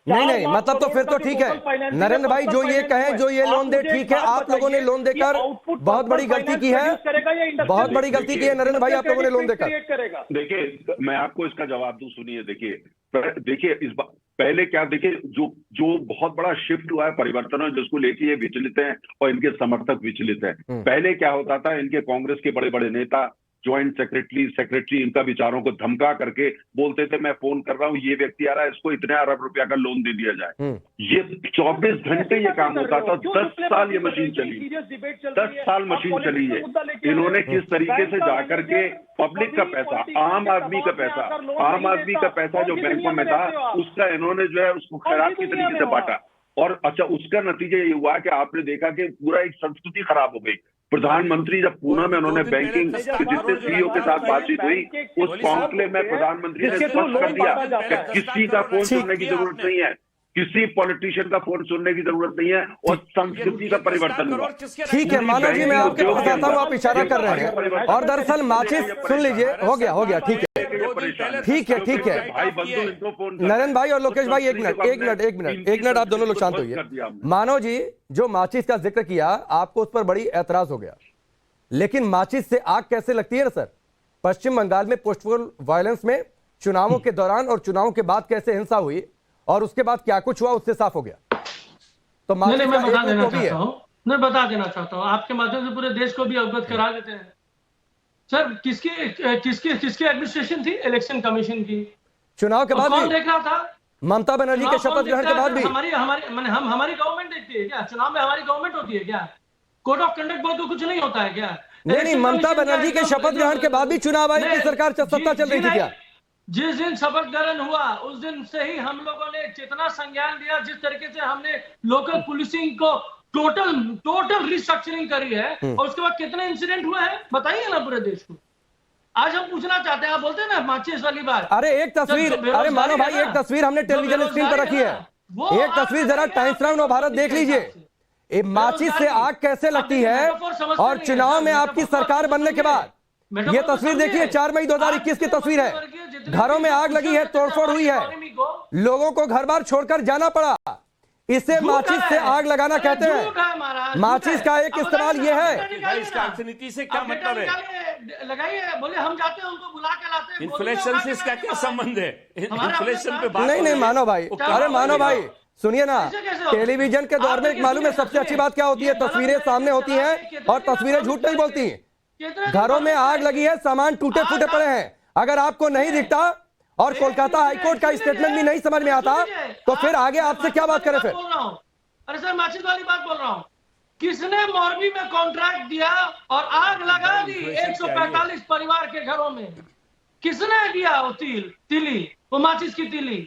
नहीं, मतलब तो फिर तो ठीक है नरेंद्र भाई, जो ये कहें, जो ये लोन दे, ठीक है, आप लोगों ने लोन देकर बहुत बड़ी गलती की है, बहुत बड़ी गलती की है नरेंद्र भाई, आप लोगों ने लोन देकर। देखिए, मैं आपको इसका जवाब दूं, सुनिए। देखिए इस बार पहले क्या, देखिए जो बहुत बड़ा शिफ्ट हुआ है, परिवर्तन है, जिसको लेके ये विचलित हैं और इनके समर्थक विचलित हैं। पहले क्या होता था, इनके कांग्रेस के बड़े बड़े नेता ज्वाइंट सेक्रेटरी इनका विचारों को धमका करके बोलते थे मैं फोन कर रहा हूं, ये व्यक्ति आ रहा है, इसको इतने अरब रुपया का लोन दे दिया जाए। ये 24 घंटे ये काम होता था। 10 साल ये मशीन चली, 10 साल मशीन चली है। इन्होंने किस तरीके से जाकर के पब्लिक का पैसा, आम आदमी का पैसा जो बैंकों में था, उसका इन्होंने जो है उसको खैरात की तरीके से बांटा। और अच्छा, उसका नतीजा ये हुआ कि आपने देखा कि पूरा एक संस्कृति खराब हो गई। प्रधानमंत्री जब पूना में उन्होंने बैंकिंग के जितने सीईओ के साथ बातचीत हुई, उस कॉन्क्लेव में प्रधानमंत्री ने स्पष्ट कर दिया कि किसी का फोन सुनने की जरूरत नहीं है, किसी पॉलिटिशियन का फोन सुनने की जरूरत नहीं है, और संस्कृति का परिवर्तन हुआ। ठीक है मानव जी, मैं आपके पास आता हूँ, आप इशारा कर रहे हैं, और दरअसल माचिस सुन लीजिए, हो गया, ठीक है। नरेंद्र भाई और लोकेश भाई, एक मिनट, आप दोनों लोग शांत होइए। मानव जी, जो माचिस का जिक्र किया, आपको उस पर बड़ी ऐतराज हो गया, लेकिन माचिस से आग कैसे लगती है ना सर? पश्चिम बंगाल में पोस्टपोल वायलेंस में चुनावों के दौरान और चुनावों के बाद कैसे हिंसा हुई और उसके बाद क्या कुछ हुआ, उससे साफ हो गया। तो मैं बता देना चाहता हूं, आपके माध्यम से पूरे देश को भी अवगत करा देते हैं। सर, किसकी एडमिनिस्ट्रेशन थी? इलेक्शन कमीशन की। चुनाव के बाद कौन देख रहा था? ममता बनर्जी के शपथ ग्रहण के बाद भी हमारी गवर्नमेंट देखती है क्या? चुनाव में हमारी गवर्नमेंट होती है क्या? कोड ऑफ कंडक्ट बोल तो कुछ नहीं होता है क्या? नहीं, ममता बनर्जी के शपथ ग्रहण के बाद भी चुनाव आयोग की सरकार सत्ता चल रही थी क्या? जिस दिन शपथ ग्रहण हुआ उस दिन से ही हम लोगों ने चेतना संज्ञान लिया। जिस तरीके से हमने लोकल पुलिसिंग को टोटल रिस्ट्रक्चरिंग करी है, और उसके बाद कितने इंसिडेंट हुए हैं बताइए ना पूरे देश को। आज हम पूछना चाहते हैं, आप बोलते हैं ना माचिस वाली बात। अरे एक तस्वीर, अरे मानो भाई, एक तस्वीर हमने टेलीविजन स्क्रीन पर रखी है, एक तस्वीर जरा टाइम्स नाउ नवभारत देख लीजिए। माचिस से आग कैसे लगती है, और चुनाव में आपकी सरकार बनने के बाद ये तस्वीर देखिए, 4 मई 2021 की तस्वीर है। घरों में आग लगी है, तोड़फोड़ हुई है, लोगों को घर बार छोड़कर जाना पड़ा। इसे माचिस से आग लगाना कहते हैं। माचिस का एक इस्तेमाल ये है। इस राजनीति से क्या मतलब है? लगाइए, बोले हम जाते हैं उनको बुला के लाते हैं। इन्फ्लेशन से इसका क्या संबंध है? इन्फ्लेशन पे बात नहीं मानो भाई, अरे मानो भाई सुनिए ना, टेलीविजन के दौर में एक मालूम है सबसे अच्छी बात क्या होती है? तस्वीरें सामने होती हैं और तस्वीरें झूठ नहीं बोलती। घरों में आग लगी है, सामान टूटे फूटे पड़े हैं। अगर आपको नहीं दिखता और कोलकाता हाईकोर्ट का स्टेटमेंट भी नहीं समझ में आता, तो फिर आगे आपसे क्या बात करें? फिर अरे सर, माचिस वाली बात बोल रहा हूँ। किसने मोरबी में कॉन्ट्रैक्ट दिया और आग लगा दी 145 परिवार के घरों में? किसने दिया वो तीली, वो माचिस की तीली?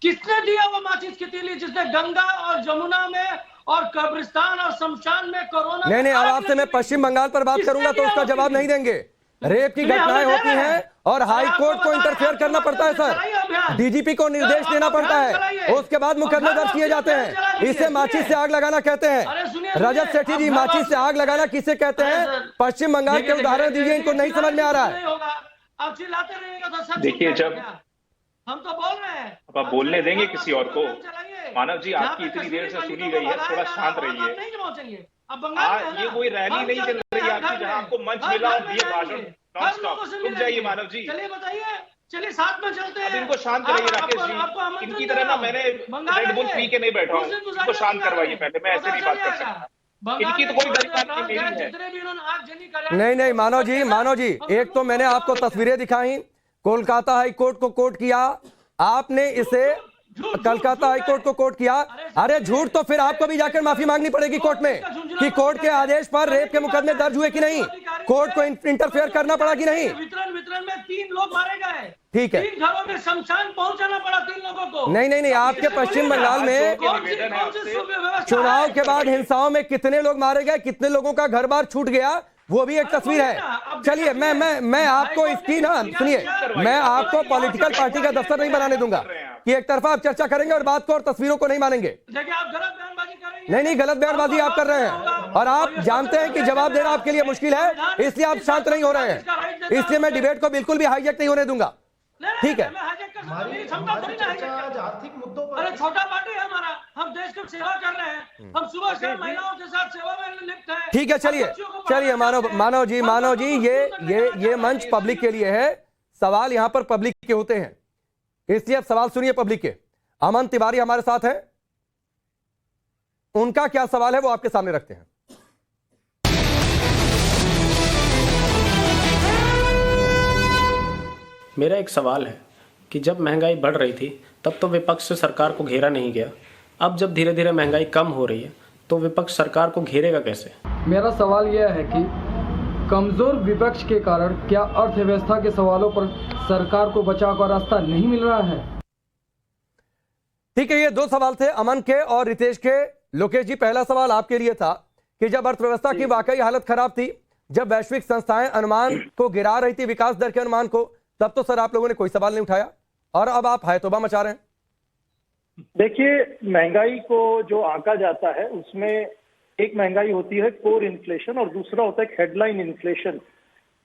किसने दिया वो माचिस की तीली जिसने गंगा और जमुना में और कब्रिस्तान और शमशान में कोरोना? नहीं, अब आपसे मैं पश्चिम बंगाल पर बात करूंगा तो उसका जवाब नहीं देंगे। रेप की घटनाएं होती हैं और हाई कोर्ट को इंटरफेयर करना पड़ता है सर, डीजीपी को निर्देश देना पड़ता है, उसके बाद मुकदमे दर्ज किए जाते हैं। इसे माचिस से आग लगाना कहते हैं। रजत सेठी जी, माचिस से आग लगाना किसे कहते हैं? पश्चिम बंगाल के उदाहरण दीजिए, इनको नहीं समझ में आ रहा है। देखिए, जब हम तो बोल रहे हैं, आप बोलने देंगे किसी और को? मानव जी, आपकी इतनी देर से सुनी गई है, थोड़ा शांत रहिए। ये कोई रैली नहीं चल रही है आपकी जहां आपको मंच मिला और दिए भाषण नॉन स्टॉप। रुक जाइए मानव जी, चलिए बताइए, चलिए साथ में चलते हैं। अब इनको शांत कराइए राकेश जी। इनकी तरह ना मैंने रेड बुल पी के नहीं बैठा हूँ, इनको शांत करवाइए पहले। मैं ऐसे नहीं बात कर सकता, इनकी तो कोई गलती नहीं है। नहीं मानव जी, एक तो मैंने आपको तस्वीरें दिखाई, कोलकाता हाईकोर्ट को कोर्ट किया आपने, इसे कलकत्ता हाईकोर्ट को कोर्ट किया। अरे झूठ तो फिर आपको भी जाकर माफी मांगनी पड़ेगी कोर्ट में कि कोर्ट के आदेश पर रेप के मुकदमे दर्ज हुए कि नहीं, कोर्ट को इंटरफेयर करना पड़ा कि नहीं। वितरण में 3 लोग मारे गए, ठीक है, 3 घरों में शमशान पहुंचाना पड़ा 3 लोगों को। नहीं, आपके पश्चिम बंगाल में चुनाव के बाद हिंसाओं में कितने लोग मारे गए, कितने लोगों का घर बार छूट गया, वो भी एक तस्वीर है। चलिए मैं आपको इसकी ना सुनिए, मैं आपको पॉलिटिकल पार्टी का दफ्तर नहीं बनाने दूंगा कि एक तरफा आप चर्चा करेंगे और बात को और तस्वीरों को नहीं मानेंगे। नहीं, गलत बयानबाजी आप कर रहे हैं और आप जानते हैं कि जवाब देना आपके लिए मुश्किल है, इसलिए आप शांत नहीं हो रहे हैं। इसलिए मैं डिबेट को बिल्कुल भी हाईजैक नहीं होने दूंगा, ठीक है? आर्थिक मुद्दों पर अरे छोटा पार्टी है हमारा, हम देश की सेवा कर रहे हैं, हम सुबह से महिलाओं के साथ सेवा में लिप्त हैं। ठीक है, चलिए मानव जी, ये मंच पब्लिक के लिए है, सवाल यहां पर पब्लिक के होते हैं, इसलिए अब सवाल सुनिए पब्लिक के। अमन तिवारी हमारे साथ है, उनका क्या सवाल है वो आपके सामने रखते हैं। मेरा एक सवाल है कि जब महंगाई बढ़ रही थी तब तो विपक्ष से सरकार को घेरा नहीं गया, अब जब धीरे धीरे महंगाई कम हो रही है तो विपक्ष सरकार को घेरेगा कैसे? मेरा सवाल यह है कि कमजोर विपक्ष के कारण क्या अर्थव्यवस्था के सवालों पर सरकार को बचाव का रास्ता नहीं मिल रहा है? ठीक है, ये दो सवाल थे अमन के और रितेश के। लोकेश जी, पहला सवाल आपके लिए था कि जब अर्थव्यवस्था की वाकई हालत खराब थी, जब वैश्विक संस्थाएं अनुमान को गिरा रही थी, विकास दर के अनुमान को, तब तो सर आप लोगों ने कोई सवाल नहीं उठाया और अब आप हाय तौबा मचा रहे हैं। देखिए, महंगाई को जो आंका जाता है उसमें एक महंगाई होती है कोर इन्फ्लेशन और दूसरा होता है हेडलाइन इन्फ्लेशन,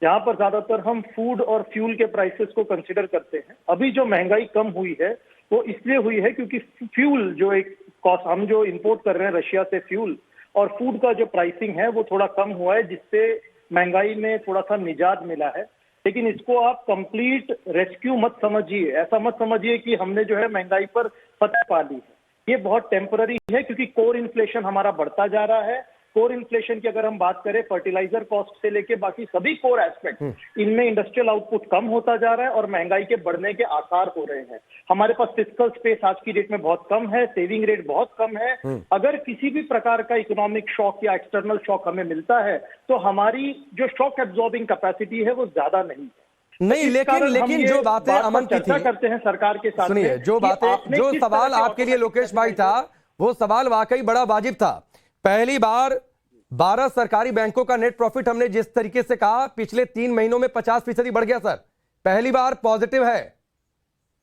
जहां पर ज्यादातर हम फूड और फ्यूल के प्राइसेस को कंसिडर करते हैं। अभी जो महंगाई कम हुई है वो इसलिए हुई है क्योंकि फ्यूल जो एक कॉस्ट, हम जो इंपोर्ट कर रहे हैं रशिया से फ्यूल, और फूड का जो प्राइसिंग है वो थोड़ा कम हुआ है, जिससे महंगाई में थोड़ा सा निजात मिला है। लेकिन इसको आप कंप्लीट रेस्क्यू मत समझिए, ऐसा मत समझिए कि हमने जो है महंगाई पर फतह पा ली है। ये बहुत टेम्पररी है क्योंकि कोर इन्फ्लेशन हमारा बढ़ता जा रहा है। कोर इन्फ्लेशन की अगर हम बात करें, फर्टिलाइजर कॉस्ट से लेके बाकी सभी कोर एस्पेक्ट, इनमें इंडस्ट्रियल आउटपुट कम होता जा रहा है और महंगाई के बढ़ने के आसार हो रहे हैं। हमारे पास फिस्कल स्पेस आज की डेट में बहुत कम है, सेविंग रेट बहुत कम है। अगर किसी भी प्रकार का इकोनॉमिक शॉक या एक्सटर्नल शॉक हमें मिलता है तो हमारी जो शॉक एब्जॉर्बिंग कैपेसिटी है वो ज्यादा नहीं है। नहीं, लेकिन जो बातें अमन की थी, करते हैं सरकार के साथ, सुनिए, जो सवाल आपके लिए लोकेश भाई था वो सवाल वाकई बड़ा वाजिब था। पहली बार 12 सरकारी बैंकों का नेट प्रॉफिट हमने जिस तरीके से कहा पिछले 3 महीनों में 50% बढ़ गया सर, पहली बार पॉजिटिव है।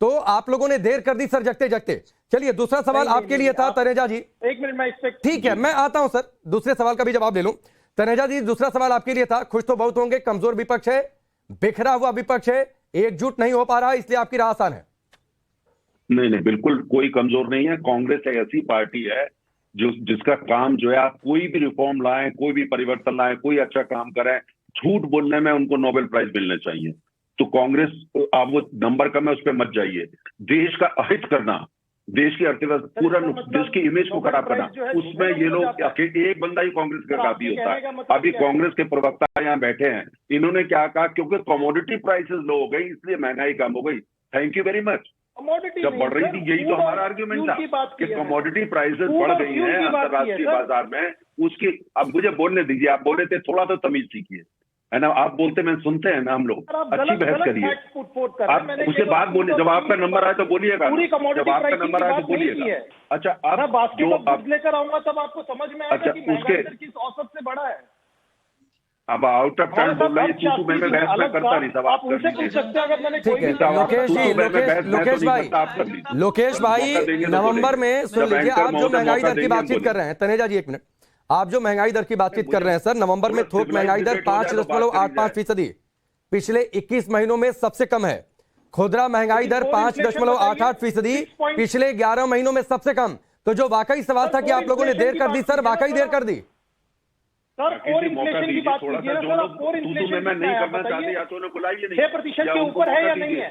तो आप लोगों ने देर कर दी सर जगते जगते। चलिए, दूसरा सवाल आपके लिए था तनेजा जी। एक मिनट में ठीक है, मैं आता हूं सर, दूसरे सवाल का भी जवाब ले लूं। तनेजा जी, दूसरा सवाल आपके लिए था। खुश तो बहुत होंगे, कमजोर विपक्ष है, बिखरा हुआ विपक्ष है, एकजुट नहीं हो पा रहा, इसलिए आपकी राह आसान है। नहीं, बिल्कुल कोई कमजोर नहीं है। कांग्रेस एक ऐसी पार्टी है जिसका काम जो है, आप कोई भी रिफॉर्म लाएं, कोई भी परिवर्तन लाएं, कोई अच्छा काम करें, झूठ बोलने में उनको नोबेल प्राइज मिलने चाहिए। तो कांग्रेस, आप वो नंबर कम है उस पर मत जाइए। देश का अहित करना, देश की अर्थव्यवस्था, पूरा देश की इमेज को खराब करना, उसमें ये लोग एक बंदा ही कांग्रेस का काफी होता है। अभी कांग्रेस के प्रवक्ता यहाँ बैठे हैं, इन्होंने क्या कहा, क्योंकि कमोडिटी प्राइसेस लो हो गई इसलिए महंगाई कम हो गई। Thank you very much. जब बढ़ रही थी, यही तो हमारा आर्ग्यूमेंट था कि कमोडिटी प्राइसेस बढ़ गई हैं अंतर्राष्ट्रीय बाजार में, उसकी अब मुझे बोलने दीजिए। आप बोले थे थोड़ा तो तमीज सीखिए, है ना। आप बोलते मैं सुनते हैं ना, हम लोग अच्छी बहस करिए। आप उसके बाद बोलिए, जब आपका नंबर आए तो बोलिएगा, जब आपका नंबर आए तो बोलिएगा। अच्छा, आप जो लेकर आऊंगा तब आपको समझ में आएगा कि महंगाई दर किस औसत से बड़ा है। अब आउट ऑफ टाइम बोल रही है, मैं बहस में करता नहीं सब, आप कर लीजिए। लोकेश भाई, नवंबर में सुन लीजिए, आप जो महंगाई दर की बातचीत कर रहे हैं, तनेजा जी एक मिनट, आप जो महंगाई दर की बातचीत कर रहे हैं सर, नवंबर में थोक महंगाई दर 5.85%, पिछले 21 महीनों में सबसे कम है। खुदरा महंगाई दर 5.88%, पिछले 11 महीनों में सबसे कम। तो जो वाकई सवाल था कि आप लोगों ने देर कर दी सर, वाकई देर कर दी सर। कोर इन्फ्लेशन की बात कीजिए ना सर, कोर इन्फ्लेशन मैं नहीं करना चाहते, या तो उन्हें बुलाइए नहीं, 6% के ऊपर है या नहीं है?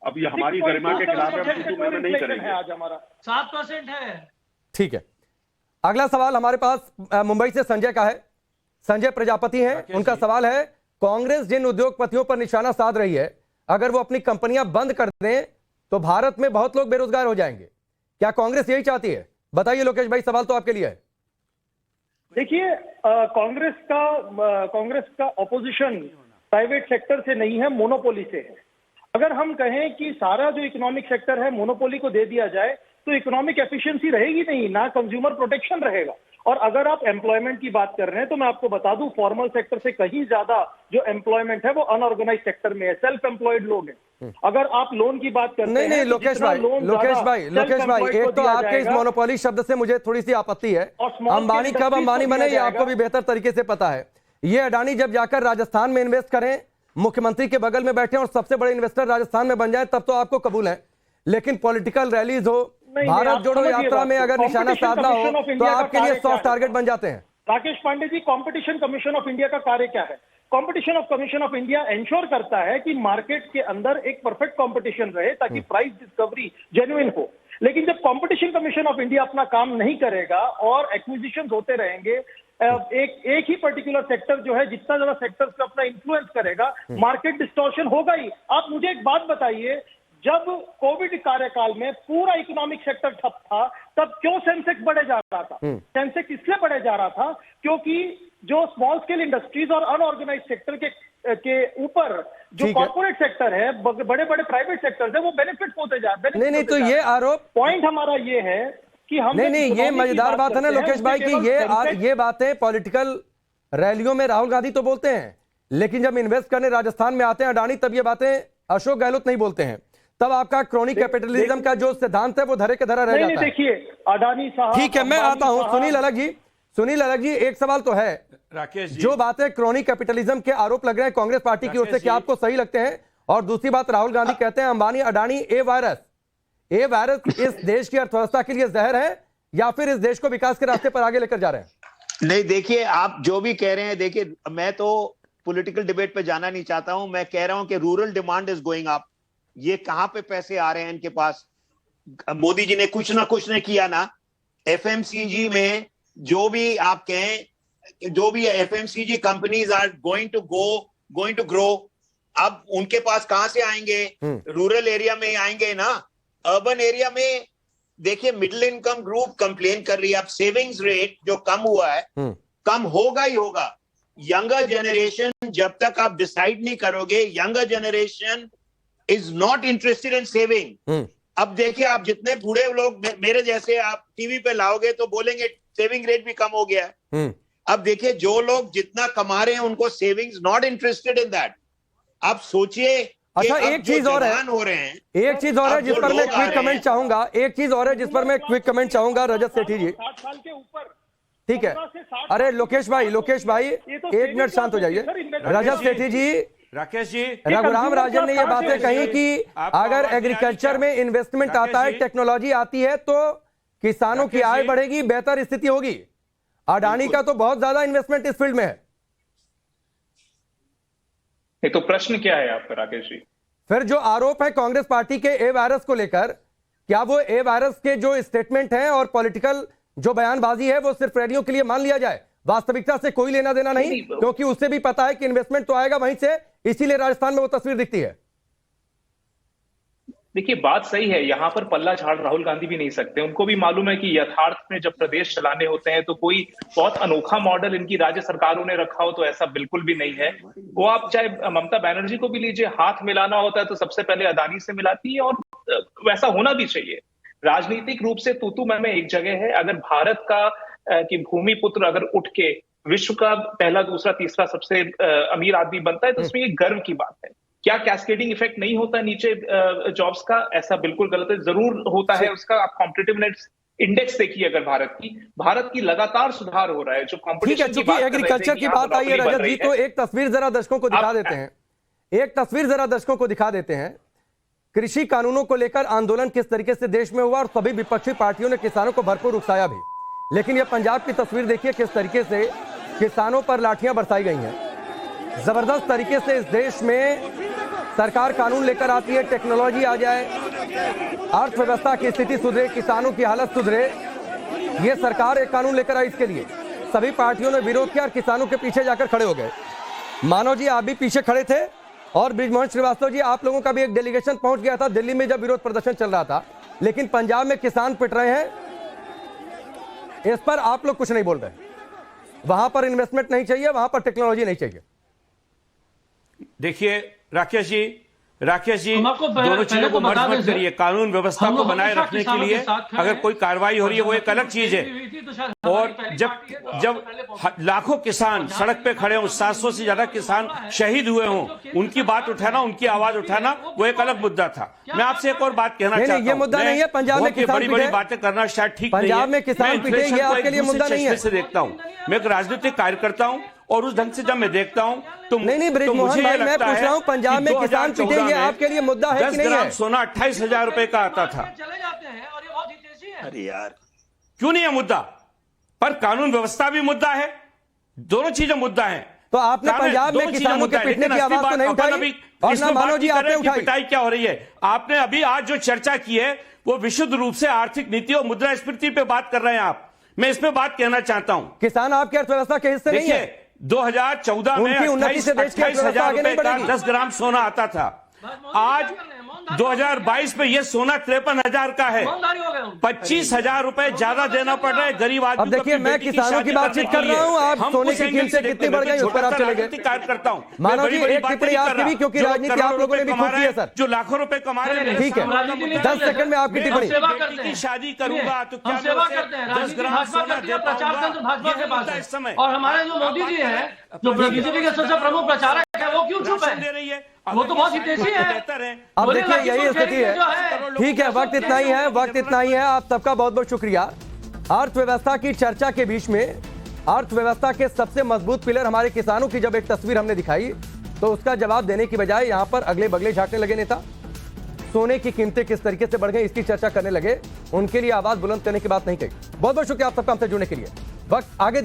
अब ये हमारी गरिमा के खिलाफ है, में नहीं करेंगे। आज हमारा 7% है। ठीक है, अगला सवाल हमारे पास मुंबई से संजय का है। संजय प्रजापति हैं, उनका सवाल है, कांग्रेस जिन उद्योगपतियों पर निशाना साध रही है, अगर वो अपनी कंपनियां बंद कर दें तो भारत में बहुत लोग बेरोजगार हो जाएंगे। क्या कांग्रेस यही चाहती है? बताइए लोकेश भाई, सवाल तो आपके लिए है। देखिए, कांग्रेस का ऑपोजिशन प्राइवेट सेक्टर से नहीं है, मोनोपोली से है। अगर हम कहें कि सारा जो इकोनॉमिक सेक्टर है मोनोपोली को दे दिया जाए तो इकोनॉमिक एफिशिएंसी रहेगी नहीं, ना कंज्यूमर प्रोटेक्शन रहेगा। और अगर आप एम्प्लॉयमेंट की बात कर रहे हैं तो मैं आपको बता दूं, फॉर्मल सेक्टर से कहीं ज्यादा जो एम्प्लॉयमेंट है वो अनऑर्गेनाइज सेक्टर में है, सेल्फ एम्प्लॉयड लोग हैं। अगर आप लोन की बात करते हैं, नहीं लोकेश भाई, एक तो आपके इस मोनोपोली शब्द से मुझे थोड़ी सी आपत्ति है। अंबानी कब अंबानी बने ये आपको भी बेहतर तरीके से पता है। ये अडानी जब जाकर राजस्थान में इन्वेस्ट करें, मुख्यमंत्री के बगल में बैठे और सबसे बड़े इन्वेस्टर राजस्थान में बन जाए, तब तो आपको कबूल है। लेकिन पॉलिटिकल रैलीज हो, भारत जोड़ो यात्रा में अगर निशाना साधना हो तो आपके लिए सॉफ्ट टारगेट बन जाते हैं। Rakesh Pandey ji, competition commission of India का कार्य क्या है? Competition of commission of India ensure करता है कि मार्केट के अंदर एक परफेक्ट कंपटीशन रहे ताकि प्राइस डिस्कवरी जेन्युइन हो। लेकिन जब कंपटीशन कमीशन ऑफ इंडिया अपना काम नहीं करेगा और एक्विजिशंस होते रहेंगे एक ही पर्टिकुलर सेक्टर जो है जितना ज्यादा सेक्टर पे अपना इन्फ्लुएंस करेगा, मार्केट डिस्टॉर्शन होगा ही। आप मुझे एक बात बताइए, जब कोविड कार्यकाल में पूरा इकोनॉमिक सेक्टर ठप था, तब क्यों सेंसेक्स बढ़े जा रहा था? सेंसेक्स इसलिए बढ़े जा रहा था क्योंकि जो स्मॉल स्केल इंडस्ट्रीज और अनऑर्गेनाइज सेक्टर के ऊपर जो कॉर्पोरेट सेक्टर है, बड़े बड़े प्राइवेट सेक्टर्स है, वो बेनिफिट होते जा रहे हैं। नहीं तो ये आरोप, पॉइंट हमारा ये है कि हम नहीं ये मजेदार बात है ना लोकेश भाई की ये बातें पॉलिटिकल रैलियों में राहुल गांधी तो बोलते हैं, लेकिन जब इन्वेस्ट करने राजस्थान में आते हैं अडानी, तब ये बातें अशोक गहलोत नहीं बोलते हैं। तब आपका क्रोनिक कैपिटलिज्म का जो सिद्धांत है वो धरे के धरा रह जाता है। देखिए अडानी साहब, ठीक है, मैं आता हूं। सुनील अलग जी, एक सवाल तो है राकेश जी, जो बातें क्रोनिक कैपिटलिज्म के आरोप लग रहे हैं कांग्रेस पार्टी की ओर से, क्या आपको सही लगते हैं? और दूसरी बात, राहुल गांधी कहते हैं अंबानी अडानी ए वायरस इस देश की अर्थव्यवस्था के लिए जहर है या फिर इस देश को विकास के रास्ते पर आगे लेकर जा रहे हैं? नहीं, देखिए आप जो भी कह रहे हैं, देखिए मैं तो पॉलिटिकल डिबेट पे जाना नहीं चाहता हूं। मैं कह रहा हूं कि rural demand is going up. ये कहां पे पैसे आ रहे हैं इनके पास? मोदी जी ने कुछ ना कुछ ने किया ना। एफएमसीजी में जो भी आप कहें, जो भी FMCG companies are going to grow, अब उनके पास कहां से आएंगे? रूरल एरिया में आएंगे ना। अर्बन एरिया में देखिए मिडिल इनकम ग्रुप कंप्लेन कर रही है। अब सेविंग्स रेट जो कम हुआ है, कम होगा ही होगा। यंगर जनरेशन, जब तक आप डिसाइड नहीं करोगे, younger generation is not interested in saving. अब देखिए आप जितने बूढ़े लोग मेरे जैसे आप टीवी पे लाओगे तो बोलेंगे सेविंग रेट भी कम हो गया है। अब देखिए जो लोग जितना कमा रहे हैं उनको savings not interested in that. आप सोचिए। अच्छा, एक चीज और है जिस पर मैं क्विक कमेंट चाहूंगा, रजत सेठी जी। 60 साल के ऊपर, ठीक है। अरे लोकेश भाई एक मिनट शांत हो जाइए। रजत सेठी जी, राकेश जी, रघुराम राजन ने ये बातें कही कि अगर एग्रीकल्चर में इन्वेस्टमेंट आता है, टेक्नोलॉजी आती है, तो किसानों की आय बढ़ेगी, बेहतर स्थिति होगी। अडानी का तो बहुत ज्यादा इन्वेस्टमेंट इस फील्ड में है। तो प्रश्न क्या है आपका राकेश जी? फिर जो आरोप है कांग्रेस पार्टी के ए वायरस को लेकर, क्या वो ए वायरस के जो स्टेटमेंट है और पॉलिटिकल जो बयानबाजी है वो सिर्फ रैलियों के लिए मान लिया जाए, वास्तविकता से कोई लेना देना नहीं? क्योंकि उससे भी पता है कि इन्वेस्टमेंट तो आएगा वहीं से, इसीलिए राजस्थान में वो तस्वीर दिखती है। देखिए बात सही है, यहाँ पर पल्ला झाड़ राहुल गांधी भी नहीं सकते। उनको भी मालूम है कि यथार्थ में जब प्रदेश चलाने होते हैं तो कोई बहुत अनोखा मॉडल इनकी राज्य सरकारों ने रखा हो, तो ऐसा बिल्कुल भी नहीं है। वो आप चाहे ममता बनर्जी को भी लीजिए, हाथ मिलाना होता है तो सबसे पहले अडानी से मिलाती है, और वैसा होना भी चाहिए। राजनीतिक रूप से तू मैं एक जगह है। अगर भारत का कि भूमिपुत्र अगर उठ के विश्व का पहला, दूसरा, तीसरा सबसे अमीर आदमी बनता है तो उसमें ये गर्व की बात है। क्या कैस्केडिंग इफेक्ट नहीं होता नीचे जॉब्स का? ऐसा बिल्कुल गलत है, जरूर होता है उसका। आप कॉम्पिटिटिवनेस इंडेक्स देखिए, अगर भारत की लगातार सुधार हो रहा है। जो कॉम्पिटिशन की बात एग्रीकल्चर की बात आई है रजत जी, तो एक तस्वीर जरा दर्शकों को दिखा देते हैं। कृषि कानूनों को लेकर आंदोलन किस तरीके से देश में हुआ और सभी विपक्षी पार्टियों ने किसानों को भरपूर उकसाया भी, लेकिन यह पंजाब की तस्वीर देखिए किस तरीके से किसानों पर लाठियां बरसाई गई हैं। जबरदस्त तरीके से इस देश में सरकार कानून लेकर आती है, टेक्नोलॉजी आ जाए, अर्थव्यवस्था की स्थिति सुधरे, किसानों की हालत सुधरे, ये सरकार एक कानून लेकर आई। इसके लिए सभी पार्टियों ने विरोध किया और किसानों के पीछे जाकर खड़े हो गए। मानव जी, आप भी पीछे खड़े थे और बृजमोहन श्रीवास्तव जी, आप लोगों का भी एक डेलीगेशन पहुंच गया था दिल्ली में जब विरोध प्रदर्शन चल रहा था, लेकिन पंजाब में किसान पिट रहे हैं, इस पर आप लोग कुछ नहीं बोल रहे। वहां पर इन्वेस्टमेंट नहीं चाहिए, वहां पर टेक्नोलॉजी नहीं चाहिए। देखिए राकेश जी, दोनों चीजों को मर्ज मत करिए। कानून व्यवस्था को बनाए रखने के लिए अगर कोई कार्रवाई हो रही है वो एक अलग चीज है, और जब लाखों किसान सड़क पे खड़े हों, 700 से ज्यादा किसान शहीद हुए हों, उनकी बात उठाना, उनकी आवाज उठाना, वो एक अलग मुद्दा था। मैं आपसे एक और बात कहना चाहता हूं, ये मुद्दा नहीं है पंजाब में किसान बड़ी बड़ी बातें करना शायद ठीक नहीं है। पंजाब में किसान पिटे, ये आपके लिए मुद्दा नहीं है। से देखता हूं, मैं एक राजनीतिक कार्यकर्ता हूं और उस ढंग से जब मैं देखता हूं तो नहीं बृजमोहन भाई, मैं पूछ रहा हूं पंजाब में किसान पिटे, ये आपके लिए मुद्दा है कि नहीं है? 10 ग्राम सोना 28,000 रुपए का आता था। अरे यार, क्यों नहीं है मुद्दा? पर कानून व्यवस्था भी मुद्दा है, दोनों चीजें मुद्दा है। तो आपने पंजाब में किसानों के पिटने की आवाज तो नहीं उठाई, और ना मानो जी आपने उठाई। पिटाई क्या हो रही है? आपने अभी आज जो चर्चा की है वो विशुद्ध रूप से आर्थिक नीति और मुद्रास्फीति पे बात कर रहे हैं आप। मैं इस पे बात कहना चाहता हूं। किसान आपकी अर्थव्यवस्था के हिस्से नहीं है। 2014 में उनकी उन्नति से देश की 28,000 आगे नहीं रुपए का बढ़ेगी। 10 ग्राम सोना आता था। आज 2022 में यह सोना 53,000 का है। 25,000 रुपए ज्यादा देना पड़ रहा है गरीब आदमी। अब देखिए, मैं किसानों की बातचीत कर रहा हूं, आप सोने की कीमतें कितनी बढ़ गई उस पर आप चले गए। करता हूं मानव जी, एक टिप्पणी आपकी भी, क्योंकि राजनीति आप लोगों ने भी खूब की है सर। जो लाखों रुपए कमा रहे हैं, ठीक है, 10 सेकंड में आपकी टिप्पणी। की शादी करूंगा तो क्या सेवा करते हैं, 10 ग्राम सोना दे प्रचार तंत्र भाजपा के पास है इस समय। और हमारे जो मोदी जी हैं, जो बीजेपी के सबसे प्रमुख प्रचारक है, वो क्यों चुप है? दे रही है, वो तो बहुत हितैषी है। अब देखिए, यही स्थिति है। ठीक है, वक्त इतना ही है, वक्त इतना ही है। आप सबका बहुत बहुत शुक्रिया। अर्थव्यवस्था की चर्चा के बीच में अर्थव्यवस्था के सबसे मजबूत पिलर हमारे किसानों की जब एक तस्वीर हमने दिखाई, तो उसका जवाब देने की बजाय यहां पर अगले बगले झांकने लगे नेता। सोने की कीमतें किस तरीके से बढ़ गई इसकी चर्चा करने लगे, उनके लिए आवाज बुलंद करने की बात नहीं कही। बहुत बहुत शुक्रिया आप सबका हमसे जुड़ने के लिए। वक्त आगे